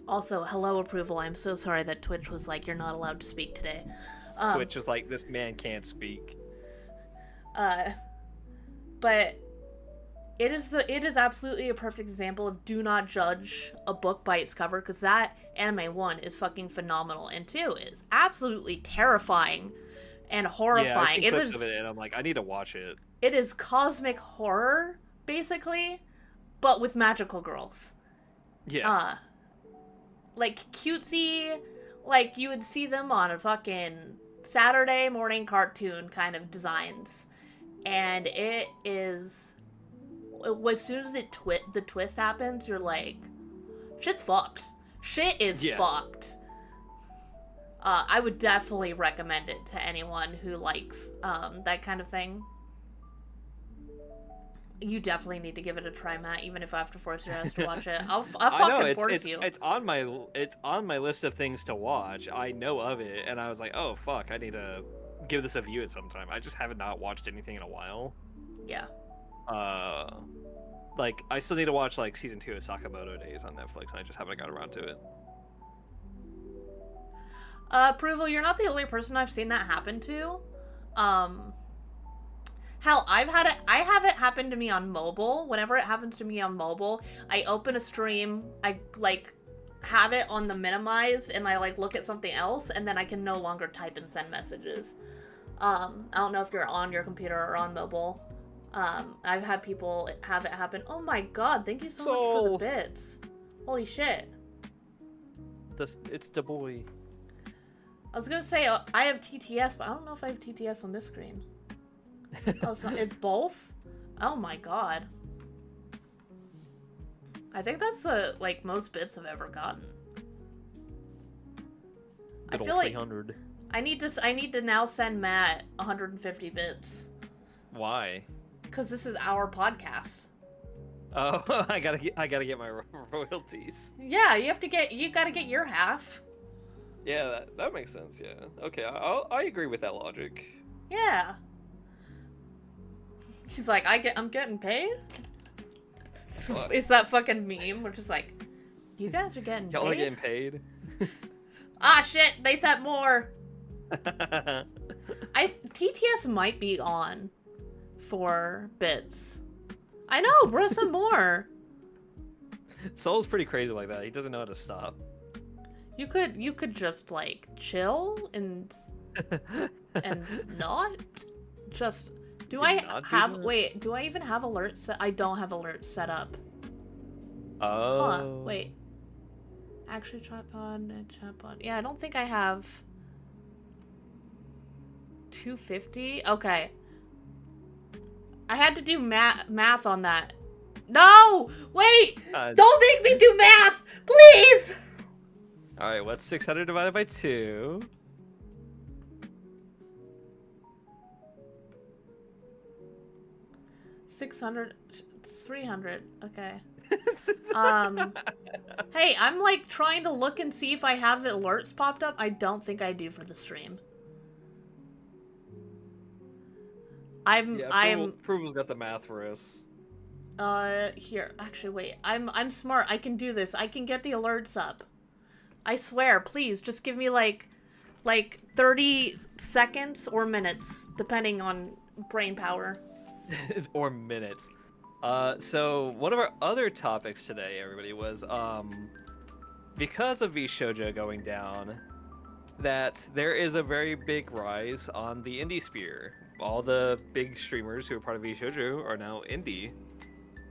also, hello approval, I'm so sorry that Twitch was like, you're not allowed to speak today. Twitch was like, this man can't speak. But it is absolutely a perfect example of do not judge a book by its cover, because that anime 1 is fucking phenomenal, and 2 is absolutely terrifying and horrifying. Yeah, I've seen clips of it, and I'm like, I need to watch it. It is cosmic horror, basically, but with magical girls. Yeah. Like, cutesy, like, you would see them on a fucking Saturday morning cartoon kind of designs. And it is, as soon as the twist happens, you're like, shit's fucked. Shit is fucked. I would definitely recommend it to anyone who likes that kind of thing. You definitely need to give it a try, Matt, even if I have to force your ass to watch it. I'll fucking force you. It's on my list of things to watch. I know of it, and I was like, oh fuck, I need to give this a view at some time. I just haven't not watched anything in a while. Yeah. Like, I still need to watch like season 2 of Sakamoto Days on Netflix, and I just haven't got around to it. Approval, you're not the only person I've seen that happen to. Hell, I have it happen to me on mobile. Whenever it happens to me on mobile, I open a stream, I, like, have it on the minimized, and I, like, look at something else, and then I can no longer type and send messages. I don't know if you're on your computer or on mobile. I've had people have it happen. Oh my god, thank you so much for the bits. Holy shit. It's the boy. I was gonna say, I have TTS, but I don't know if I have TTS on this screen. Oh, so it's both? Oh my god. I think that's the, like, most bits I've ever gotten. I feel like 300. I need to now send Matt 150 bits. Why? Because this is our podcast. Oh, I gotta get my royalties. Yeah, you gotta get your half. Yeah, that makes sense. Yeah. Okay, I agree with that logic. Yeah. He's like, I'm getting paid? It's that fucking meme, which is like, you guys are getting Y'all are paid? getting paid? Ah, shit, they sent more! TTS might be on for bits. I know, bro, some more. Soul's pretty crazy like that. He doesn't know how to stop. You could just like chill and not just. Do I have? Wait, do I even have alerts set? I don't have alerts set up. Oh. Huh. Wait. Actually, tripod and tripod. Yeah, I don't think I have. 250. Okay. I had to do math on that. No! Wait! Don't make me do math! Please! Alright, what's 600 divided by 2? $600. 300. Okay. Hey, I'm like trying to look and see if I have alerts popped up. I don't think I do for the stream. Proval's got the math for us. Here. Actually, wait. I'm smart. I can do this. I can get the alerts up. I swear, please, just give me like 30 seconds or minutes, depending on brain power. Or minutes. So one of our other topics today, everybody, was because of Vshojo going down, that there is a very big rise on the indie sphere. All the big streamers who are part of Vshojo are now indie,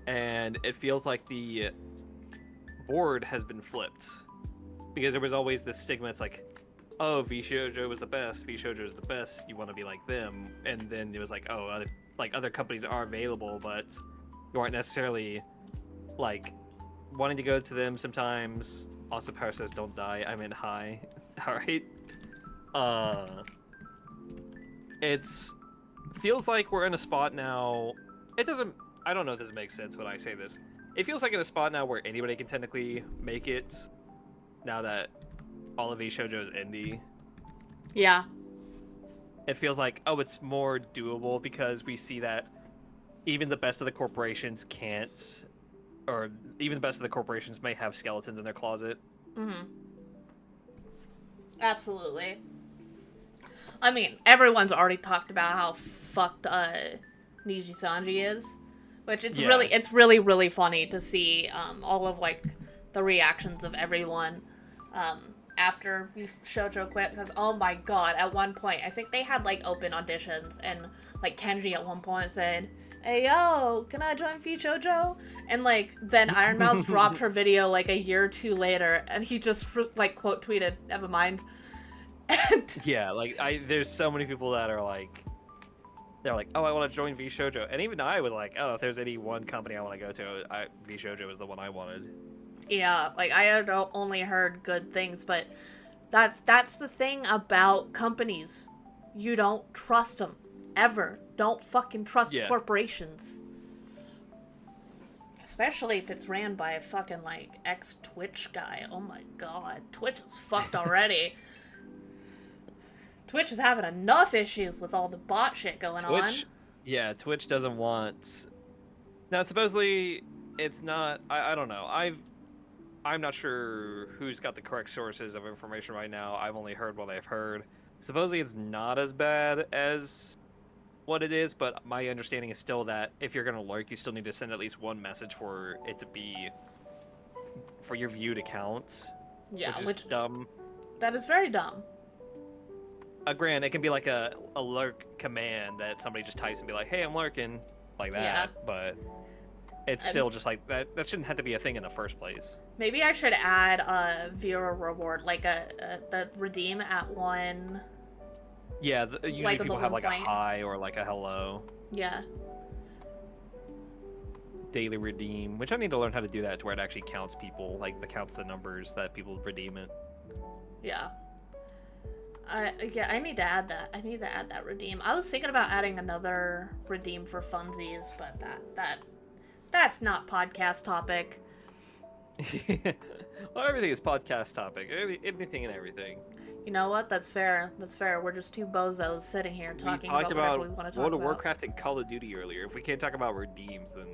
and it feels like the board has been flipped, because there was always this stigma. It's like, oh, Vshojo was the best, Vshojo is the best, you want to be like them, and then it was like, oh, other companies are available, but you aren't necessarily like wanting to go to them sometimes. Also, Power says don't die. I meant hi. All right. It's feels like we're in a spot now. It doesn't. I don't know if this makes sense when I say this. It feels like in a spot now where anybody can technically make it. Now that all of Vshojo is indie. Yeah. It feels like, oh, it's more doable because we see that even the best of the corporations can't, or even the best of the corporations may have skeletons in their closet. Mm-hmm. Absolutely. I mean, everyone's already talked about how fucked Niji Sanji is, which it's really funny to see all of like the reactions of everyone after Vshojo quit, because oh my god, at one point I think they had like open auditions, and like Kenji at one point said, "Hey yo, can I join Vshojo?" And like then Iron Mouse dropped her video like a year or two later, and he just like quote tweeted, "Never mind." And yeah, like there's so many people that are like, they're like, oh, I want to join Vshojo, and even I was like, oh, if there's any one company I want to go to, Vshojo is the one I wanted. Yeah, like I had only heard good things, but that's the thing about companies. You don't trust them ever. Don't fucking trust corporations. Especially if it's ran by a fucking like ex-Twitch guy. Oh my god, Twitch is fucked already. Twitch is having enough issues with all the bot shit going on. Yeah, Twitch doesn't want. Now supposedly it's not. I don't know. I'm not sure who's got the correct sources of information right now. I've only heard what I've heard. Supposedly it's not as bad as what it is, but my understanding is still that if you're going to lurk, you still need to send at least one message for it to be, for your view to count. Yeah, which is dumb. That is very dumb. Granted, it can be like a lurk command that somebody just types and be like, hey, I'm lurking, like that, but it's still just like, that shouldn't have to be a thing in the first place. Maybe I should add a viewer reward, like the redeem at one. Yeah, usually like people have like a hi or like a hello. Yeah. Daily redeem, which I need to learn how to do that to where it actually counts people, like counts the numbers that people redeem it. Yeah. Yeah, I need to add that. I need to add that redeem. I was thinking about adding another redeem for funsies, but that's not podcast topic. Well, everything is podcast topic. Anything and everything. You know what? That's fair. That's fair. We're just two bozos sitting here talking about whatever we want to talk World about. of Warcraft and Call of Duty earlier. If we can't talk about redeems, then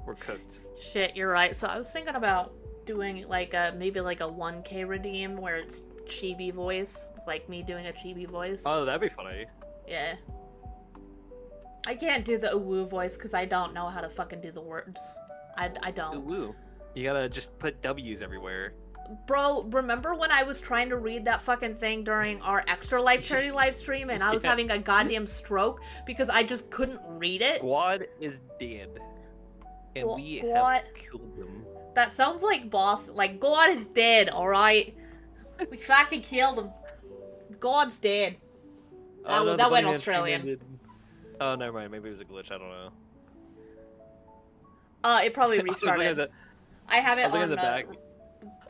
we're cooked. Shit, you're right. So I was thinking about doing like maybe like a 1K redeem where it's chibi voice, like me doing a chibi voice. Oh, that'd be funny. Yeah. I can't do the uwu voice because I don't know how to fucking do the words. I don't. Uwu. You gotta just put W's everywhere. Bro, remember when I was trying to read that fucking thing during our Extra Life charity live stream and I was having a goddamn stroke because I just couldn't read it? Squad is dead. And we have killed them. That sounds like Boston. Like, God is dead, alright? We fucking killed him. God's dead. That went Australian. Oh, never mind. Maybe it was a glitch. I don't know. It probably restarted. I have it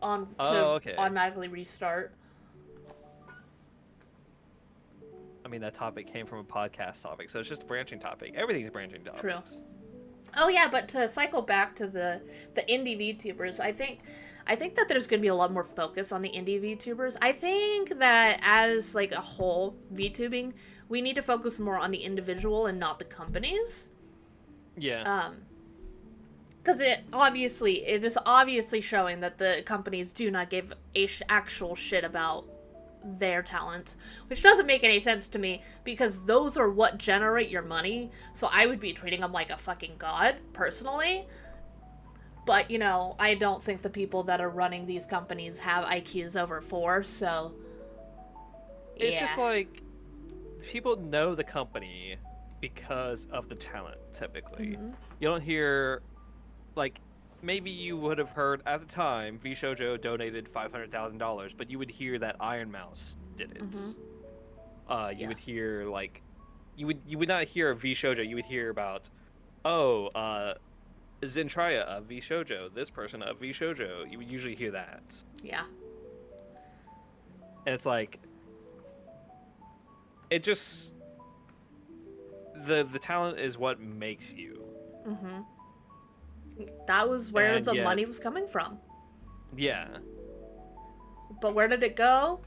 on to automatically restart. I mean, that topic came from a podcast topic, so it's just a branching topic. Everything's branching topics. True. Oh yeah, but to cycle back to the indie VTubers, I think that there's going to be a lot more focus on the indie VTubers. I think that as like a whole VTubing, we need to focus more on the individual and not the companies. Yeah. Because it is obviously showing that the companies do not give actual shit about their talents, which doesn't make any sense to me because those are what generate your money. So I would be treating them like a fucking god, personally. But, you know, I don't think the people that are running these companies have IQs over 4, so... Yeah. It's just like, people know the company because of the talent, typically. Mm-hmm. You don't hear, like, maybe you would have heard at the time Vshojo donated $500,000, but you would hear that Iron Mouse did it. Mm-hmm. You would hear, like, you would not hear of Vshojo, you would hear about, Zentraya of Vshojo, this person of Vshojo. You would usually hear that. Yeah. And it's like, it just, the talent is what makes you. Mm-hmm. That was where the money was coming from. Yeah. But where did it go?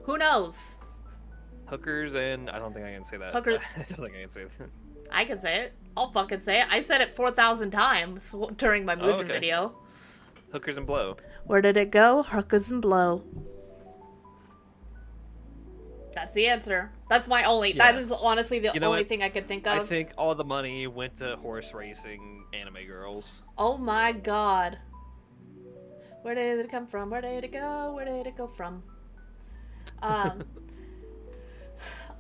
Who knows? Hookers and... I don't think I can say that. Hookers... I don't think I can say that. I can say it. I'll fucking say it. I said it 4,000 times during my Mugen video. Hookers and blow. Where did it go? Hookers and blow. That's the answer. That's my only... Yeah. That is honestly the only thing I could think of. I think all the money went to horse racing anime girls. Oh my god. Where did it come from? Where did it go? Where did it go from?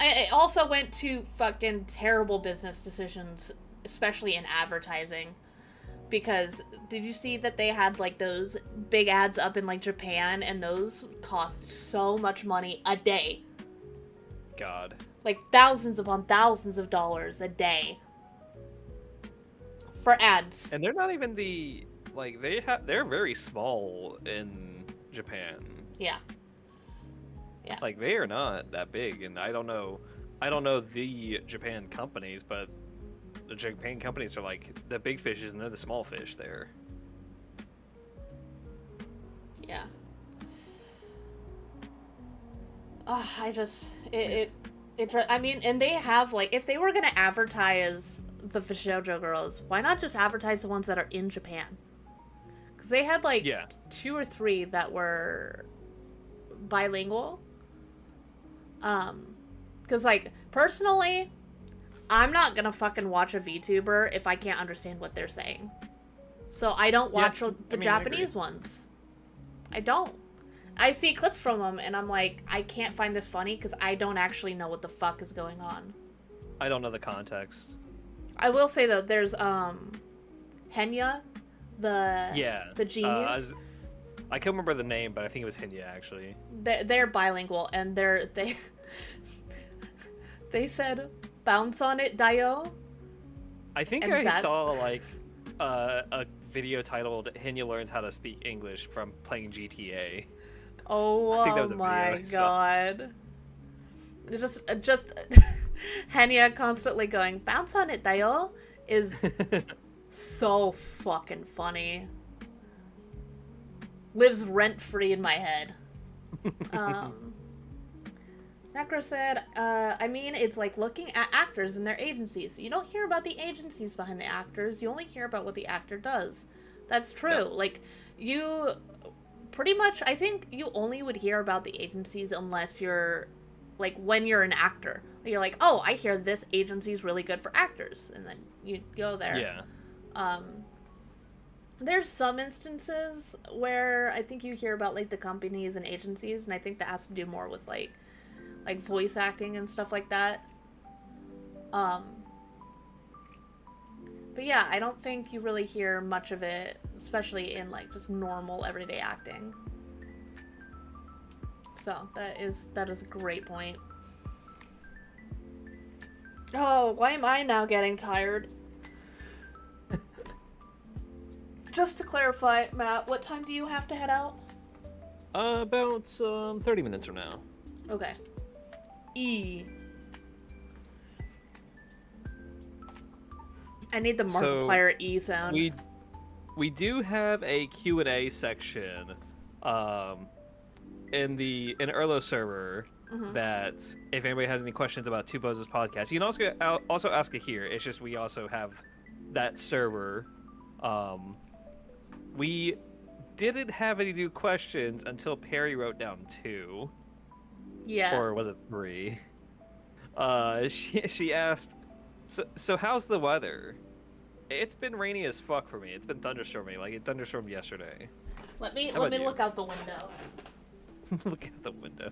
It also went to fucking terrible business decisions, especially in advertising. Because did you see that they had like those big ads up in like Japan and those cost so much money a day? God. Like thousands upon thousands of dollars a day for ads. And they're not even the like they're very small in Japan. Yeah. Yeah. Like they are not that big, and I don't know the Japan companies, but the Japan companies are like the big fishes and they're the small fish there. Yeah. Oh, I mean, and they have, like, if they were going to advertise the Vshojo girls, why not just advertise the ones that are in Japan? Because they had, like, 2 or 3 that were bilingual. Because, like, personally, I'm not going to fucking watch a VTuber if I can't understand what they're saying. So I don't watch the Japanese ones. I don't. I see clips from them, and I'm like, I can't find this funny because I don't actually know what the fuck is going on. I don't know the context. I will say, though, there's, Henya, the genius. I can't remember the name, but I think it was Henya, actually. They're bilingual, and they said, bounce on it, Dio. I think I saw, like, a video titled, Henya Learns How to Speak English from Playing GTA. Oh my god. Just Henya constantly going, bounce on it, Dio, is so fucking funny. Lives rent-free in my head. Necro said, I mean, it's like looking at actors and their agencies. You don't hear about the agencies behind the actors. You only hear about what the actor does. That's true. Yep. Like, you pretty much, I think you only would hear about the agencies unless you're, like, when you're an actor. You're like, oh, I hear this agency's really good for actors. And then you go there. Yeah. There's some instances where I think you hear about, like, the companies and agencies, and I think that has to do more with, like voice acting and stuff like that. But yeah, I don't think you really hear much of it, especially in, like, just normal everyday acting. So that is a great point. Oh, why am I now getting tired? Just to clarify, Matt, what time do you have to head out? About 30 minutes from now. Okay. I need the Markiplier E sound. We do have a Q&A section in Erlo server that if anybody has any questions about Two Bozos podcast, you can also ask it here. It's just we also have that server. We didn't have any new questions until Perry wrote down 2. Yeah. Or was it 3? She asked, so how's the weather? It's been rainy as fuck for me. It's been thunderstorming. Like, it thunderstormed yesterday. Let me look out the window. Look out the window.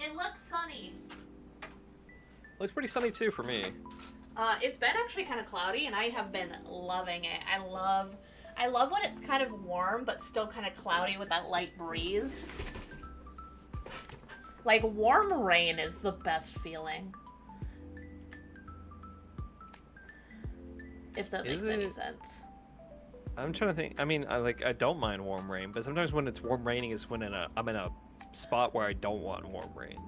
It looks sunny. Looks pretty sunny too for me. It's been actually kind of cloudy, and I have been loving it. I love when it's kind of warm, but still kind of cloudy with that light breeze. Like, warm rain is the best feeling. If that makes any sense. I'm trying to think. I mean, I don't mind warm rain, but sometimes when it's warm raining is when I'm in a spot where I don't want warm rain.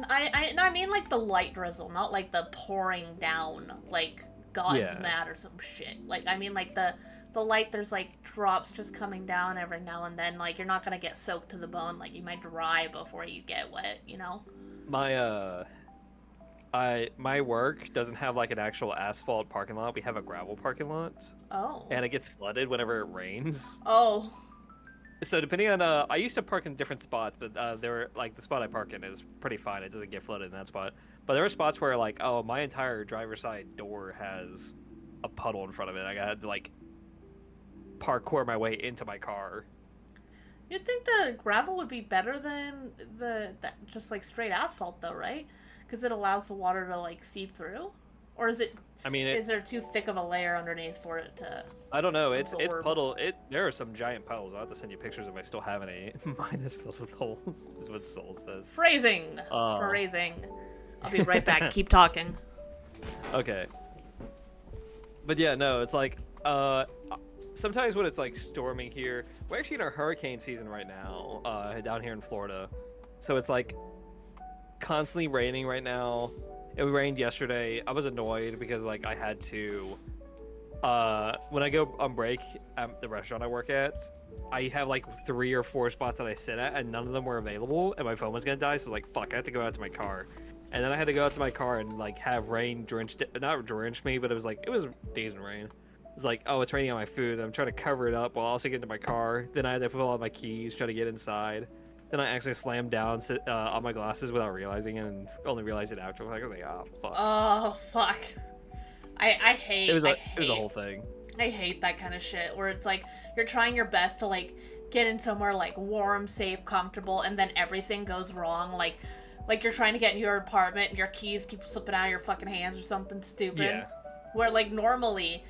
I mean, like, the light drizzle, not like the pouring down, like God's mad or some shit. Like, I mean, like the light, there's like drops just coming down every now and then. Like, you're not gonna get soaked to the bone. Like, you might dry before you get wet, you know? My work doesn't have like an actual asphalt parking lot. We have a gravel parking lot. Oh. And it gets flooded whenever it rains. Oh. So depending on I used to park in different spots, but there were like the spot I park in is pretty fine. It doesn't get flooded in that spot. But there were spots where like, oh, my entire driver's side door has a puddle in front of it. I had to like parkour my way into my car. You'd think the gravel would be better than that just like straight asphalt though, right? Because it allows the water to like seep through, or is it? I mean, is there too thick of a layer underneath for it to? I don't know. It's puddle. There are some giant puddles. I'll have to send you pictures if I still have any. Mine is filled with holes. Is what Soul says. Phrasing. Phrasing. I'll be right back. Keep talking. Okay. But yeah, no, it's like sometimes when it's like storming here, we're actually in our hurricane season right now down here in Florida, so it's like constantly raining right now. It rained yesterday. I was annoyed because like I had to when I go on break at the restaurant I work at, I have like 3 or 4 spots that I sit at and none of them were available and my phone was gonna die, so I was like, fuck, I have to go out to my car. And then I had to go out to my car and like have rain not drenched me, but it was decent rain. It's like, oh, it's raining on my food. I'm trying to cover it up while also getting to my car. Then I had to put all my keys, try to get inside. Then I actually slammed down on my glasses without realizing it, and only realized it after. I was like, oh, fuck. Oh, fuck. I hate... It was a whole thing. I hate that kind of shit, where it's like, you're trying your best to, like, get in somewhere, like, warm, safe, comfortable, and then everything goes wrong. Like you're trying to get in your apartment, and your keys keep slipping out of your fucking hands or something stupid. Yeah. Where, like, normally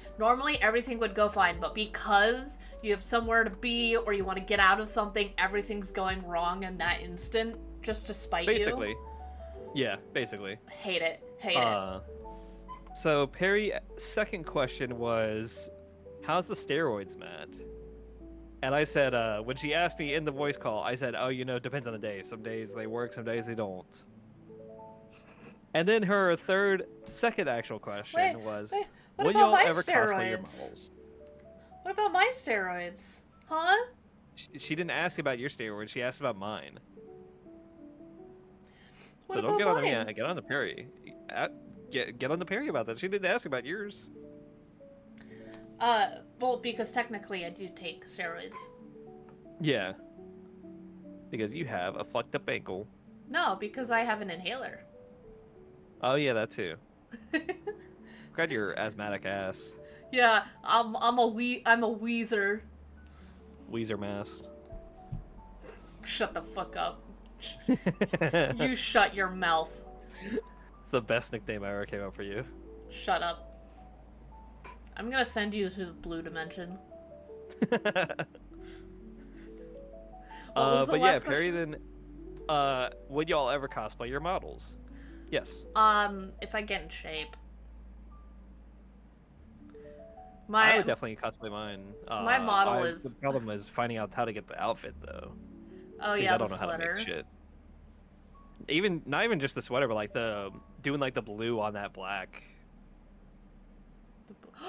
everything would go fine, but because you have somewhere to be or you want to get out of something, everything's going wrong in that instant just to spite you. Basically. Yeah, basically. Hate it. Hate it. So Perry's second question was, how's the steroids, Matt? And I said, when she asked me in the voice call, I said, oh, depends on the day. Some days they work, some days they don't. And then her second actual question was, will y'all ever cosplay your models? What about my steroids? Huh? She didn't ask about your steroids, she asked about mine. What So don't about get on the mine? get on the Perry. Get on the Perry about that. She didn't ask about yours. Well, because technically I do take steroids. Yeah. Because you have a fucked up ankle. No, because I have an inhaler. Oh yeah, that too. Grab your asthmatic ass. Yeah, I'm a Weezer. Weezer mask. Shut the fuck up. You shut your mouth. It's the best nickname I ever came up for you. Shut up. I'm gonna send you to the blue dimension. But yeah, Perry, then, would y'all ever cosplay your models? Yes. If I get in shape. I would definitely cosplay mine. My model is... The problem is finding out how to get the outfit, though. Oh yeah, I don't the know sweater. how to make shit. Not even just the sweater, but like doing like the blue on that black.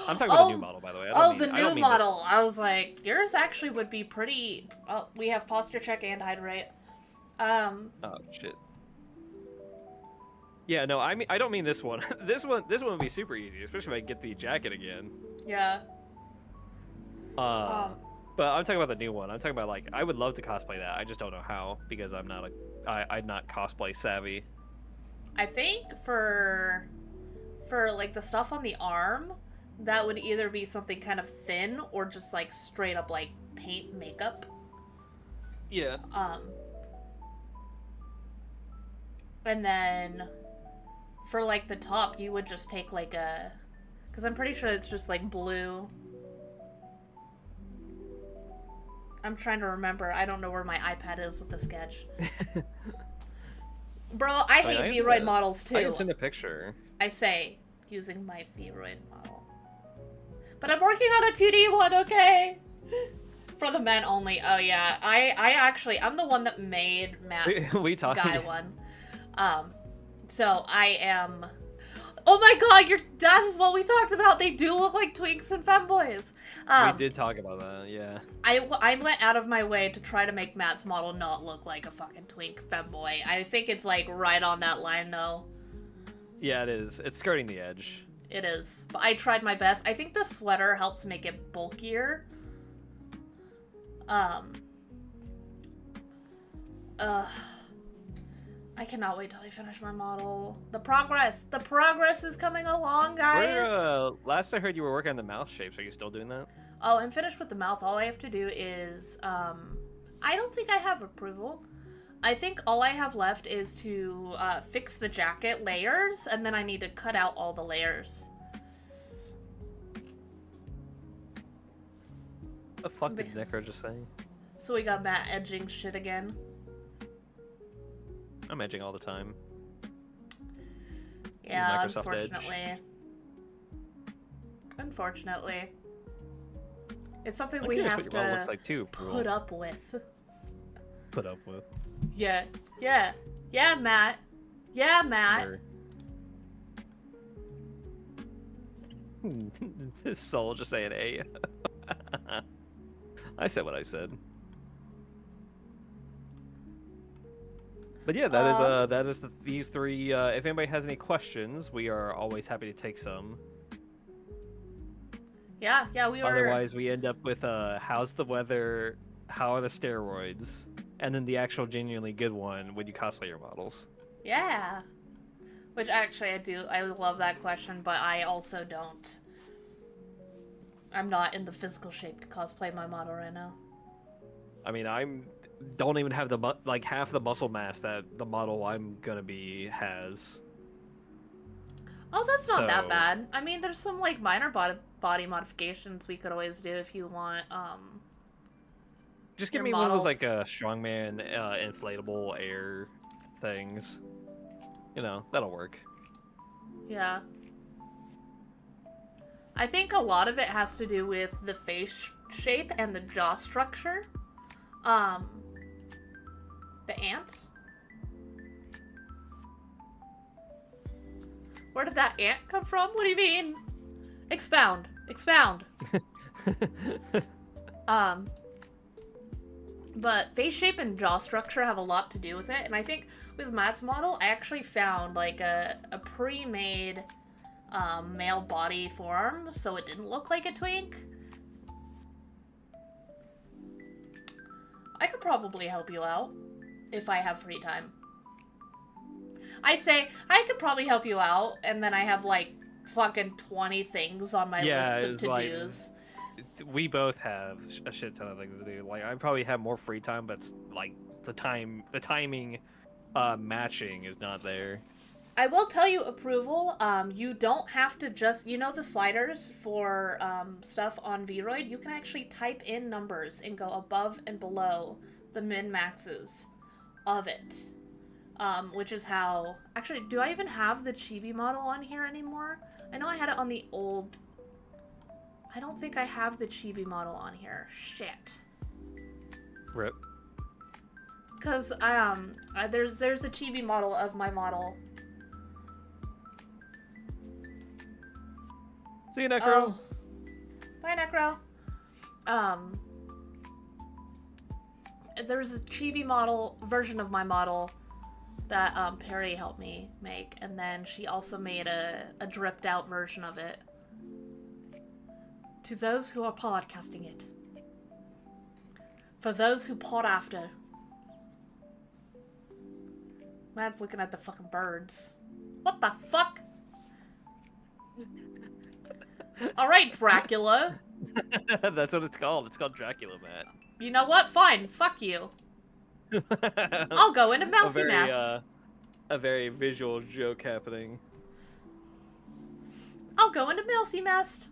I'm talking about the new model, by the way. The new model. I was like, yours actually would be pretty. Oh, we have posture check and hide right. Oh shit. Yeah, no, I mean, I don't mean this one. This one would be super easy, especially if I get the jacket again. Yeah. But I'm talking about the new one. I'm talking about, like, I would love to cosplay that. I just don't know how because I'm not cosplay savvy. I think for like the stuff on the arm, that would either be something kind of thin or just like straight up like paint makeup. Yeah. And then for like the top, you would just take like because I'm pretty sure it's just like blue. I'm trying to remember. I don't know where my iPad is with the sketch. Bro, I hate Vroid models too. I can send a picture. I say, using my Vroid model. But I'm working on a 2D one, okay? For the men only. Oh yeah, I'm the one that made Matt's guy one. So I am... Oh my god, that is what we talked about. They do look like twinks and femboys. We did talk about that, yeah. I went out of my way to try to make Matt's model not look like a fucking twink femboy. I think it's like right on that line though. Yeah, it is. It's skirting the edge. It is. But I tried my best. I think the sweater helps make it bulkier. I cannot wait till I finish my model. The progress is coming along, guys. Last I heard you were working on the mouth shapes. Are you still doing that? Oh, I'm finished with the mouth. All I have to do is, I don't think I have approval. I think all I have left is to fix the jacket layers, and then I need to cut out all the layers. The fuck did Necro just say? So we got Matt edging shit again. I'm edging all the time. Yeah, unfortunately. Unfortunately. It's something we have to looks like too, put up with. Put up with. Yeah. Yeah. Yeah, Matt. Yeah, Matt. His soul just saying A. I said what I said. But yeah, that is these three. If anybody has any questions, we are always happy to take some. Yeah, we were... Otherwise, we end up with how's the weather, how are the steroids, and then the actual genuinely good one, would you cosplay your models? Yeah. Which actually I love that question, but I also don't. I'm not in the physical shape to cosplay my model right now. I mean, don't even have like half the muscle mass that the model I'm gonna be has. Oh, that's not that bad. I mean, there's some like minor body modifications we could always do if you want. Just give me one of those like strongman inflatable air things. You know, that'll work. Yeah. I think a lot of it has to do with the face shape and the jaw structure. The ants? Where did that ant come from? What do you mean? Expound. Expound. But face shape and jaw structure have a lot to do with it, and I think with Matt's model, I actually found like a pre-made male body form, so it didn't look like a twink. I could probably help you out if I have free time. I'd say I could probably help you out, and then I have like fucking 20 things on my list of to-dos. Like, we both have a shit ton of things to do. Like, I probably have more free time, but like the timing matching is not there. I will tell you, Approval, you don't have to just, you know the sliders for stuff on Vroid? You can actually type in numbers and go above and below the min-maxes of it. Which is how... Actually, do I even have the chibi model on here anymore? I know I had it on the old... I don't think I have the chibi model on here. Shit. Rip. Because, there's a chibi model of my model. See you, Necro. Oh. Bye, Necro. There's a chibi model version of my model that Perry helped me make, and then she also made a dripped out version of it. To those who are podcasting it. For those who pod after. Matt's looking at the fucking birds. What the fuck? Alright, Dracula. That's what it's called. It's called Dracula, Matt. You know what? Fine. Fuck you. I'll go into Mousy Mask. A very visual joke happening. I'll go into Mousy Mask.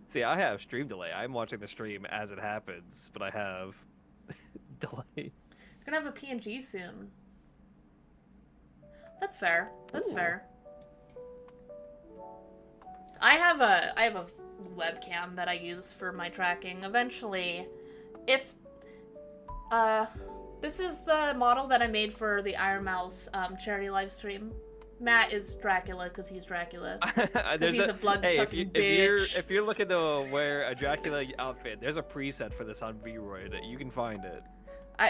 See, I have stream delay. I'm watching the stream as it happens, but I have delay. You're gonna have a PNG soon. That's fair. That's fair. I have a webcam that I use for my tracking. Eventually, if this is the model that I made for the Iron Mouse charity live stream. Matt is Dracula because he's Dracula. Because he's a blood-sucking bitch. If you're looking to wear a Dracula outfit, there's a preset for this on Vroid. You can find it.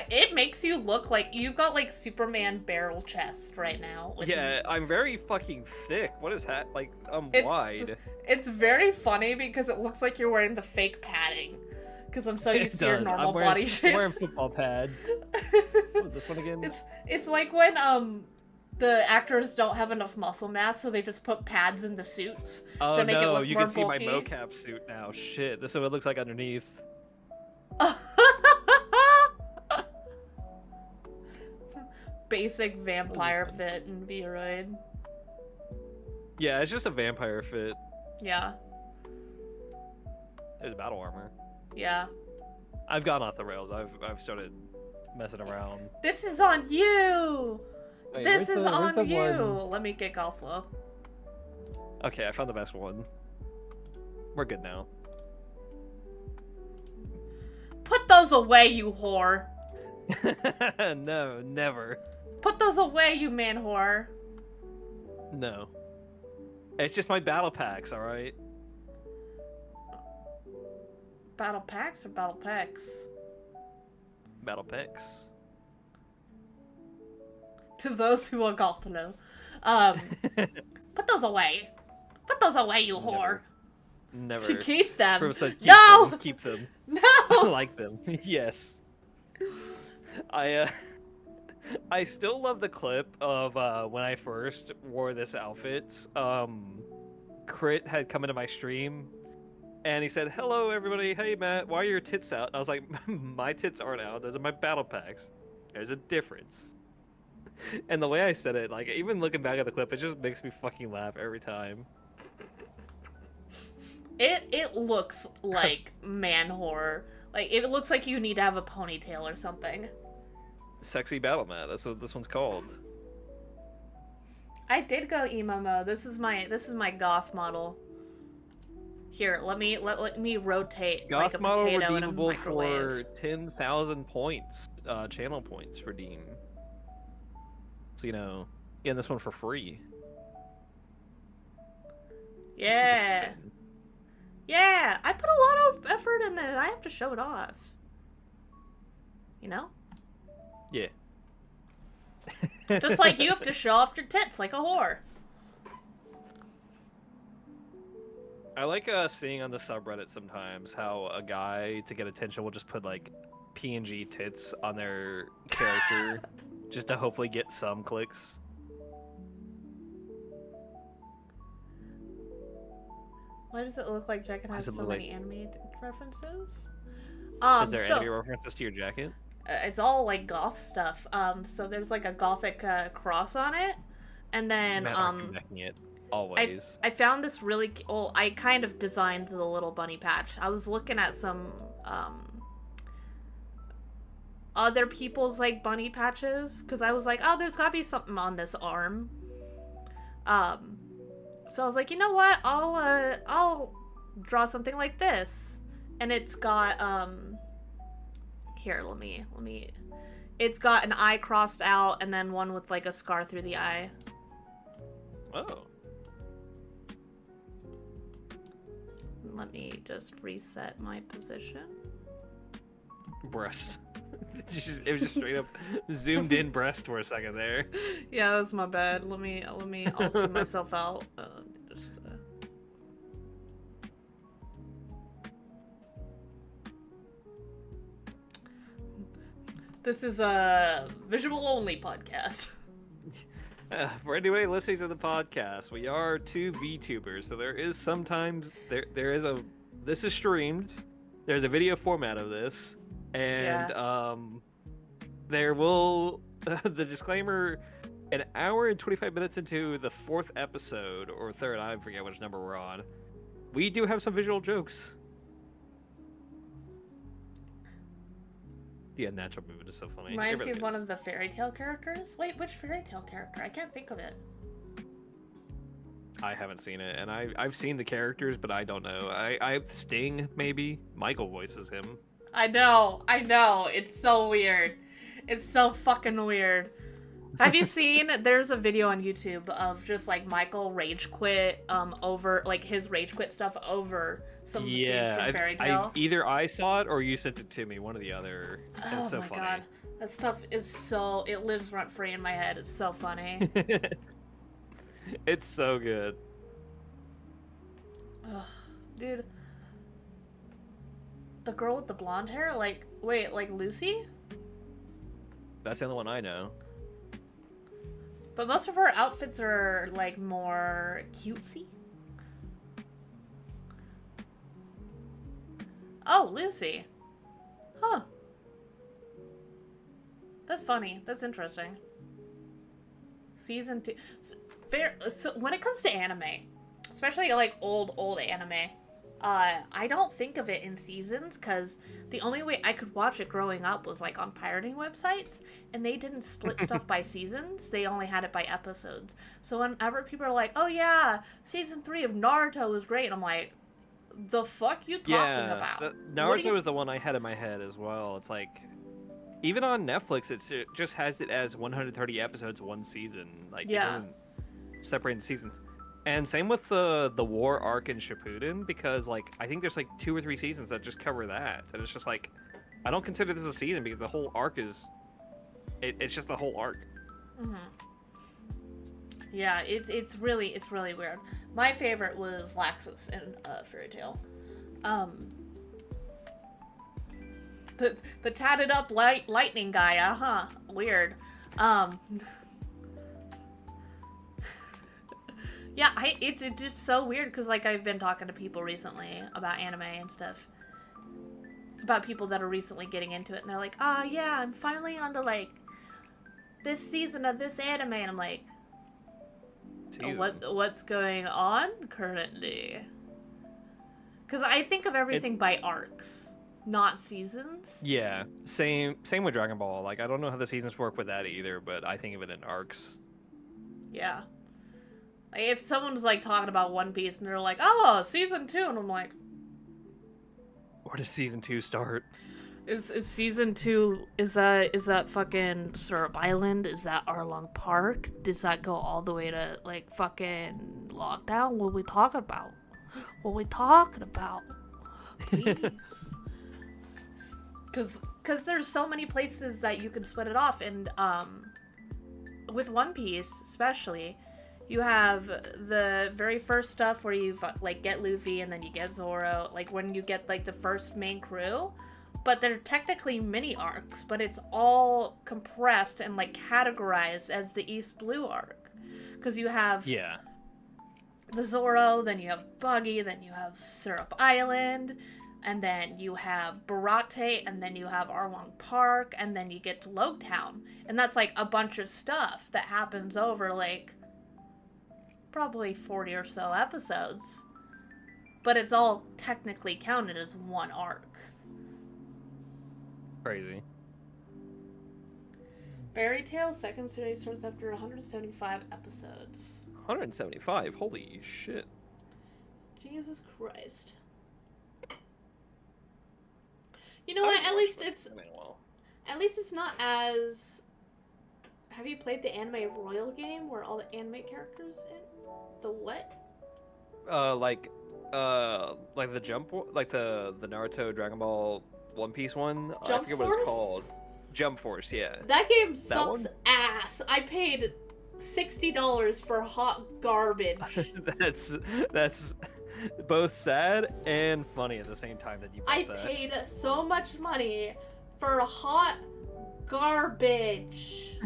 It makes you look like you've got like Superman barrel chest right now. Yeah, I'm very fucking thick. What is that? Like, I'm wide. It's very funny because it looks like you're wearing the fake padding. Because I'm so used to your normal body shape. I'm wearing football pads. What was this one again? It's like when the actors don't have enough muscle mass, so they just put pads in the suits. Oh that make no, it look you more can see bulky. my mocap suit now. Shit, this is what it looks like underneath. Basic vampire fit in Vroid. Yeah, it's just a vampire fit. Yeah. There's battle armor. Yeah. I've gone off the rails. I've started messing around. This is on you! Wait, this is on you! one? Let me get golf flow. Okay, I found the best one. We're good now. Put those away, you whore! No, never. Put those away, you man whore! No. It's just my battle packs, alright? Battle packs or battle packs? Battle packs. To those who are golf flow. Put those away. Put those away, you whore. Never. Keep them. Keep No! them. Keep them. No! I like them. Yes. I still love the clip of when I first wore this outfit. Crit had come into my stream, and he said, "Hello, everybody. Hey, Matt. Why are your tits out?" And I was like, "My tits aren't out. Those are my battle packs. There's a difference." And the way I said it, like, even looking back at the clip, it just makes me fucking laugh every time. It looks like man horror. Like, it looks like you need to have a ponytail or something. Sexy battle mat. That's what this one's called. I did go emo mode. This is my goth model. Here, let me rotate Goth like a model potato in a redeemable microwave. for 10,000 points. Channel points redeem. So, you know, getting this one for free. Yeah. Yeah, I put a lot of effort in it. I have to show it off. You know? Yeah. Just like you have to show off your tits like a whore. I like seeing on the subreddit sometimes how a guy, to get attention, will just put like PNG tits on their character just to hopefully get some clicks. Why does it look like Jacket has so many anime references? Is there anime references to your jacket? It's all like goth stuff. So there's like a gothic cross on it, and then connecting it always. I found this really well. I kind of designed the little bunny patch. I was looking at some other people's like bunny patches because I was like, oh, there's gotta be something on this arm. So I was like, you know what? I'll draw something like this, and it's got here. Let me. It's got an eye crossed out, and then one with like a scar through the eye. Oh. Let me just reset my position. Breast. It was just straight up zoomed in breast for a second there. Yeah, that's my bad. Let me. I'll see myself out. This is a visual only podcast. For anybody listening to the podcast, we are two VTubers, so there is sometimes there is a this is streamed. There's a video format of this, and there will the disclaimer. An hour and 25 minutes into the 4th episode or 3rd, I forget which number we're on. We do have some visual jokes. The unnatural movement is so funny. Reminds you of one of the fairy tale characters? Wait, which fairy tale character? I can't think of it. I haven't seen it, and I've seen the characters, but I don't know. I Sting, maybe? Michael voices him. I know. It's so weird. It's so fucking weird. Have you seen, there's a video on YouTube of just like Michael rage quit over, like his rage quit stuff over some of the scenes from Fairy Tail? Either I saw it or you sent it to me, one or the other. It's so funny. God. That stuff is so, it lives rent free in my head. It's so funny. It's so good. Ugh, dude. The girl with the blonde hair? Like, wait, like Lucy? That's the only one I know. But most of her outfits are, like, more cutesy. Oh, Lucy. Huh. That's funny. That's interesting. Season 2. So when it comes to anime, especially, like, old anime, I don't think of it in seasons, because the only way I could watch it growing up was, like, on pirating websites, and they didn't split stuff by seasons. They only had it by episodes. So whenever people are like, oh yeah, season 3 of Naruto was great, and I'm like, the fuck you talking about? Naruto is the one I had in my head as well. It's like, even on Netflix, it just has it as 130 episodes, one season. Like, it doesn't separate the seasons. And same with the war arc in Shippuden, because like I think there's like 2 or 3 seasons that just cover that, and it's just like I don't consider this a season because the whole arc is it's just the whole arc. Mm-hmm. Yeah, it's really weird. My favorite was Laxus in Fairy Tail. The tatted up lightning guy, weird. Yeah, it's just so weird because, like, I've been talking to people recently about anime and stuff. About people that are recently getting into it, and they're like, yeah, I'm finally onto, like, this season of this anime, and I'm like, what's going on currently? Because I think of everything by arcs, not seasons. Yeah, same with Dragon Ball. Like, I don't know how the seasons work with that either, but I think of it in arcs. Yeah. If someone's, like, talking about One Piece and they're like, oh, season 2, and I'm like, where does season 2 start? Is season 2, is that fucking Syrup Island? Is that Arlong Park? Does that go all the way to, like, fucking Lockdown? What are we talking about? What are we talking about? Please. Because because there's so many places that you can split it off, and with One Piece especially, you have the very first stuff where you like get Luffy and then you get Zoro, like when you get like the first main crew, but they're technically mini arcs, but it's all compressed and like categorized as the East Blue arc, because you have the Zoro, then you have Buggy, then you have Syrup Island, and then you have Barate, and then you have Arlong Park, and then you get to Loketown. And that's like a bunch of stuff that happens over like probably 40 or so episodes. But it's all technically counted as one arc. Crazy. Fairy Tail second series starts after 175 episodes. 175? Holy shit. Jesus Christ. You know what? At least it's not as. Have you played the Anime Royal game where all the anime characters in? The what? Like the Jump, like the Naruto, Dragon Ball, One Piece one. I forget what it's called. Jump Force, yeah. That game sucks ass. I paid $60 for hot garbage. That's both sad and funny at the same time that you bought that. I paid so much money for hot garbage.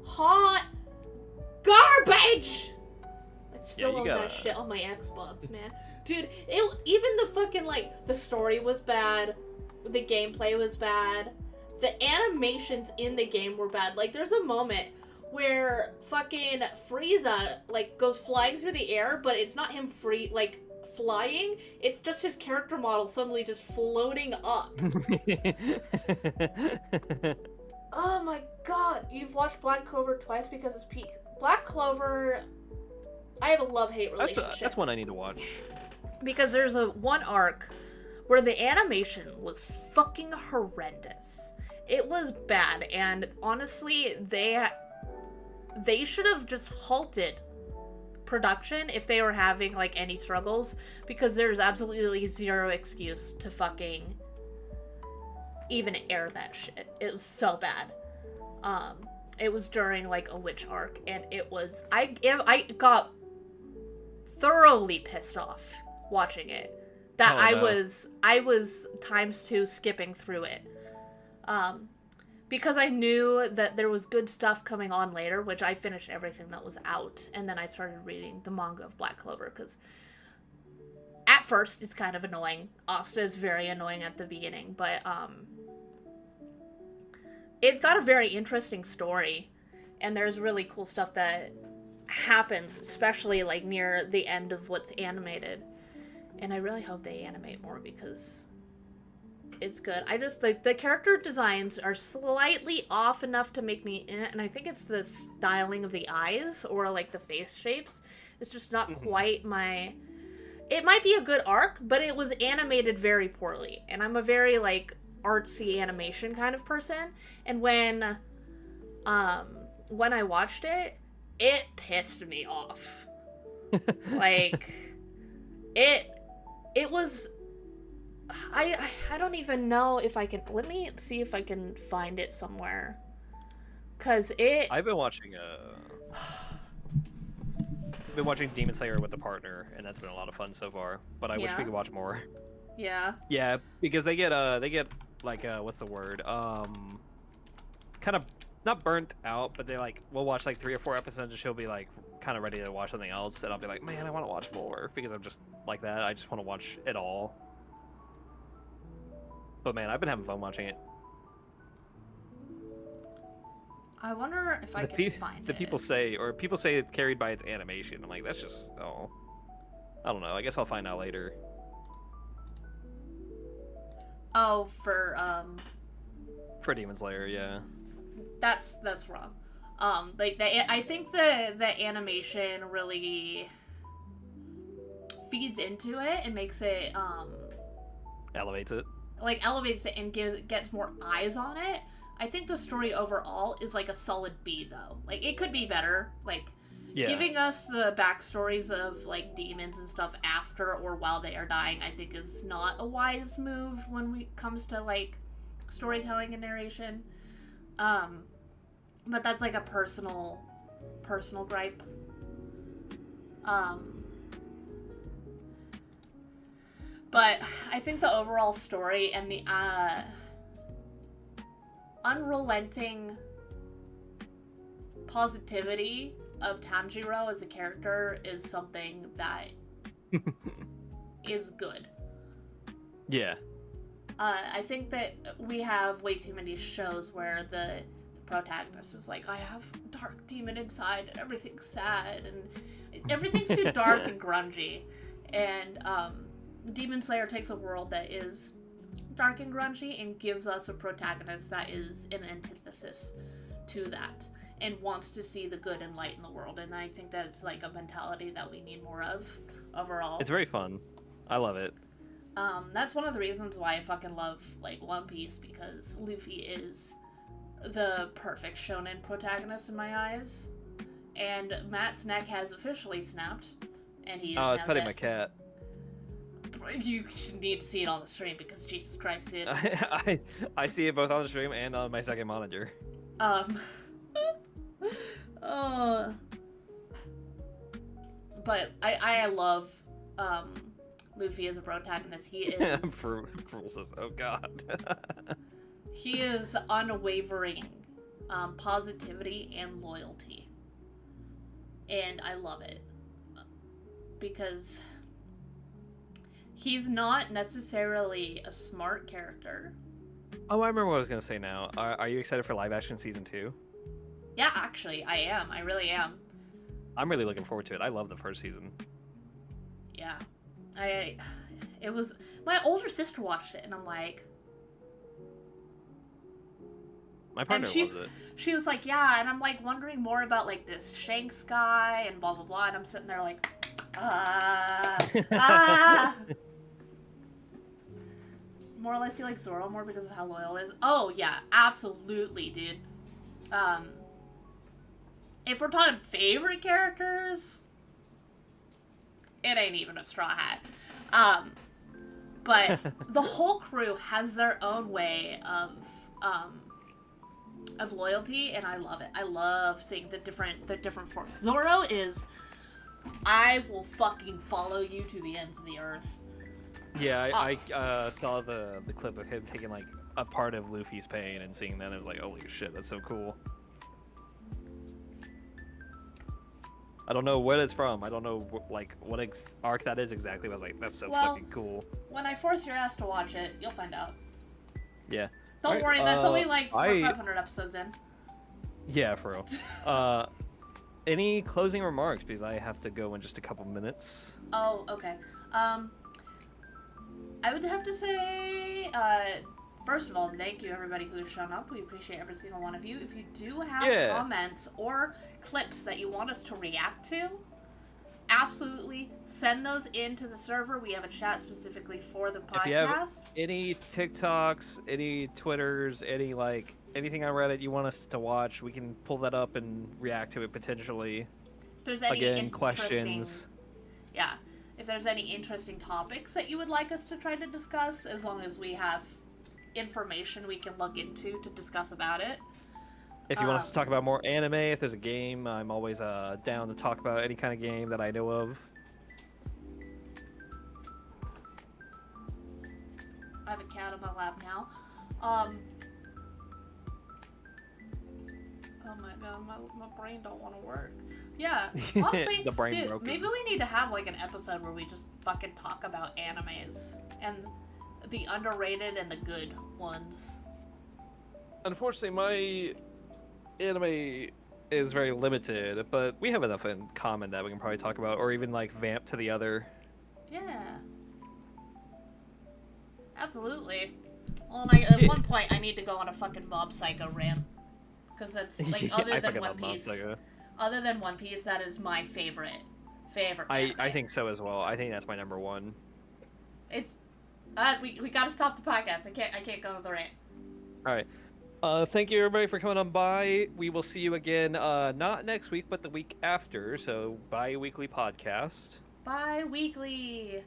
Hot garbage! I still own that shit on my Xbox, man. Dude, even the fucking, like, the story was bad, the gameplay was bad, the animations in the game were bad. Like, there's a moment where fucking Frieza, like, goes flying through the air, but it's not him flying, it's just his character model suddenly just floating up. Oh my god, you've watched Black Clover twice because it's peak. Black Clover, I have a love-hate relationship. That's one I need to watch. Because there's one arc where the animation was fucking horrendous. It was bad, and honestly, they should have just halted production if they were having, like, any struggles, because there's absolutely zero excuse to fucking even air that shit. It was so bad. It was during, like, a witch arc, and it was, I got thoroughly pissed off watching it. That I was times 2 skipping through it. Because I knew that there was good stuff coming on later, which I finished everything that was out, and then I started reading the manga of Black Clover, because at first it's kind of annoying. Asta is very annoying at the beginning, but it's got a very interesting story, and there's really cool stuff that happens, especially like near the end of what's animated. And I really hope they animate more, because it's good. I just, like, the character designs are slightly off enough to make me, and I think it's the styling of the eyes, or, like, the face shapes. It's just not quite my... It might be a good arc, but it was animated very poorly. And I'm a very, like, artsy animation kind of person. And when I watched it, it pissed me off. Like, it was... I don't even know if I can... Let me see if I can find it somewhere. Because I've been watching Demon Slayer with a partner, and that's been a lot of fun so far. But I wish we could watch more. Yeah. Yeah, because they get like what's the word? Kind of not burnt out, but they like we'll watch like 3 or 4 episodes, and she'll be like kind of ready to watch something else, and I'll be like, man, I want to watch more, because I'm just like that. I just want to watch it all. But man, I've been having fun watching it. I wonder if I can find it. People say it's carried by its animation. I'm like, that's just, oh. I don't know. I guess I'll find out later. Oh, for Demon Slayer, yeah. That's wrong. Like, I think the animation really feeds into it and makes it, elevates it. Like, elevates it and gets more eyes on it. I think the story overall is, like, a solid B, though. Like, it could be better. Like, giving us the backstories of, like, demons and stuff after or while they are dying, I think is not a wise move when it comes to, like, storytelling and narration. But that's like a personal gripe. But I think the overall story and the unrelenting positivity of Tanjiro as a character is something that is good. Yeah. I think that we have way too many shows where the protagonist is like, I have a dark demon inside and everything's sad and everything's too dark and grungy. And Demon Slayer takes a world that is dark and grungy and gives us a protagonist that is an antithesis to that and wants to see the good and light in the world. And I think that's like a mentality that we need more of overall. It's very fun. I love it. That's one of the reasons why I fucking love like One Piece, because Luffy is the perfect shonen protagonist in my eyes. And Matt's neck has officially snapped, and he is. Oh, it's petting my cat. You need to see it on the stream because Jesus Christ, dude. I see it both on the stream and on my second monitor. But I love Luffy as a protagonist. He is. Pearl says, "Oh God." He is unwavering positivity and loyalty, and I love it because he's not necessarily a smart character. Oh, I remember what I was gonna say now. Are you excited for live action season 2? Yeah, actually, I am. I really am. I'm really looking forward to it. I love the first season. Yeah. It was... My older sister watched it, and I'm like... My partner loves it. She was like, yeah, and I'm like wondering more about like this Shanks guy and blah, blah, blah, and I'm sitting there like... More or less, you like Zoro more because of how loyal it is. Oh, yeah, absolutely, dude. If we're talking favorite characters, it ain't even a straw hat. But the whole crew has their own way of loyalty, and I love it. I love seeing the different forms. Zoro is, I will fucking follow you to the ends of the earth. Yeah, I saw the clip of him taking like a part of Luffy's pain and seeing that. I was like, holy shit, that's so cool. I don't know what it's from. I don't know what arc that is exactly. But I was like, that's so fucking cool. When I force your ass to watch it, you'll find out. Yeah. Don't worry, that's only like 400 or 500 episodes in. Yeah, for real. Any closing remarks? Because I have to go in just a couple minutes. Oh, okay. I would have to say, first of all, thank you everybody who has shown up. We appreciate every single one of you. If you do have comments or clips that you want us to react to, absolutely send those into the server. We have a chat specifically for the podcast. If you have any TikToks, any Twitters, anything on Reddit you want us to watch, we can pull that up and react to it potentially. If there's any questions. Yeah. If there's any interesting topics that you would like us to try to discuss, as long as we have information we can look into to discuss about it. If you want us to talk about more anime, if there's a game, I'm always down to talk about any kind of game that I know of. I have a cat on my lap now. Oh my god, my brain don't want to work. Yeah, honestly, the brain dude, broken. Maybe we need to have like an episode where we just fucking talk about animes and the underrated and the good ones. Unfortunately, my anime is very limited, but we have enough in common that we can probably talk about, or even like vamp to the other. Yeah. Absolutely. Well, at one point, I need to go on a fucking Mob Psycho rant. Because that's, like, other than One Piece. Other than One Piece, that is my favorite anime. I think so as well. I think that's my number one. It's... we gotta stop the podcast. I can't go on the rant. Alright. Thank you everybody for coming on by. We will see you again, not next week, but the week after. So, bi-weekly podcast. Bi-weekly.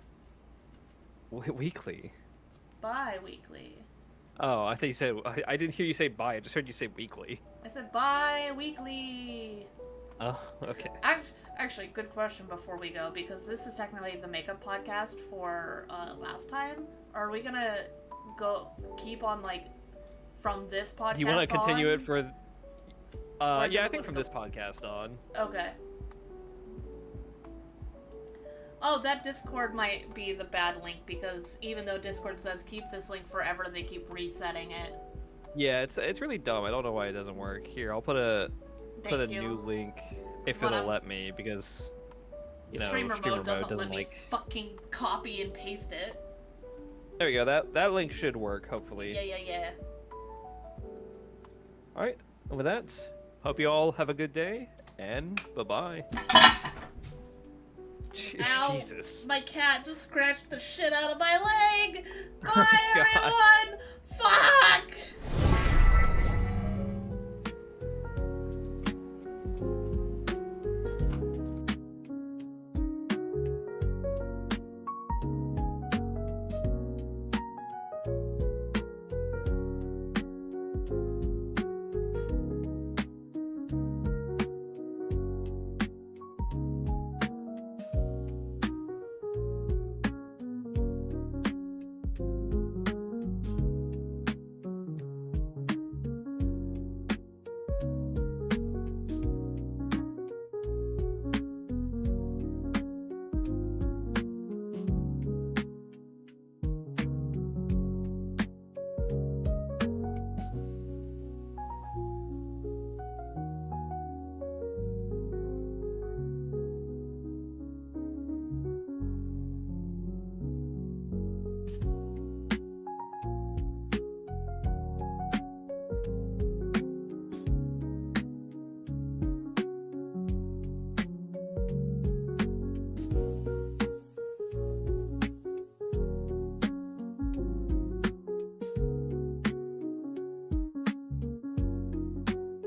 Weekly? Bi-weekly. Oh, I think you said. I didn't hear you say bye. I just heard you say weekly. I said bi-weekly. Oh, okay. Actually, good question before we go, because this is technically the makeup podcast for last time. Are we gonna keep on like from this podcast? Do you want to continue it for? Yeah, I think from go... this podcast on. Okay. Oh, that Discord might be the bad link, because even though Discord says keep this link forever, they keep resetting it. Yeah, it's really dumb. I don't know why it doesn't work. Here, I'll put a new link if it'll let me, because you know streamer mode doesn't let me like fucking copy and paste it. There we go. That link should work, hopefully. Yeah. All right. With that, hope you all have a good day, and bye-bye. Ow, Jesus. My cat just scratched the shit out of my leg! Bye, everyone! Fuck!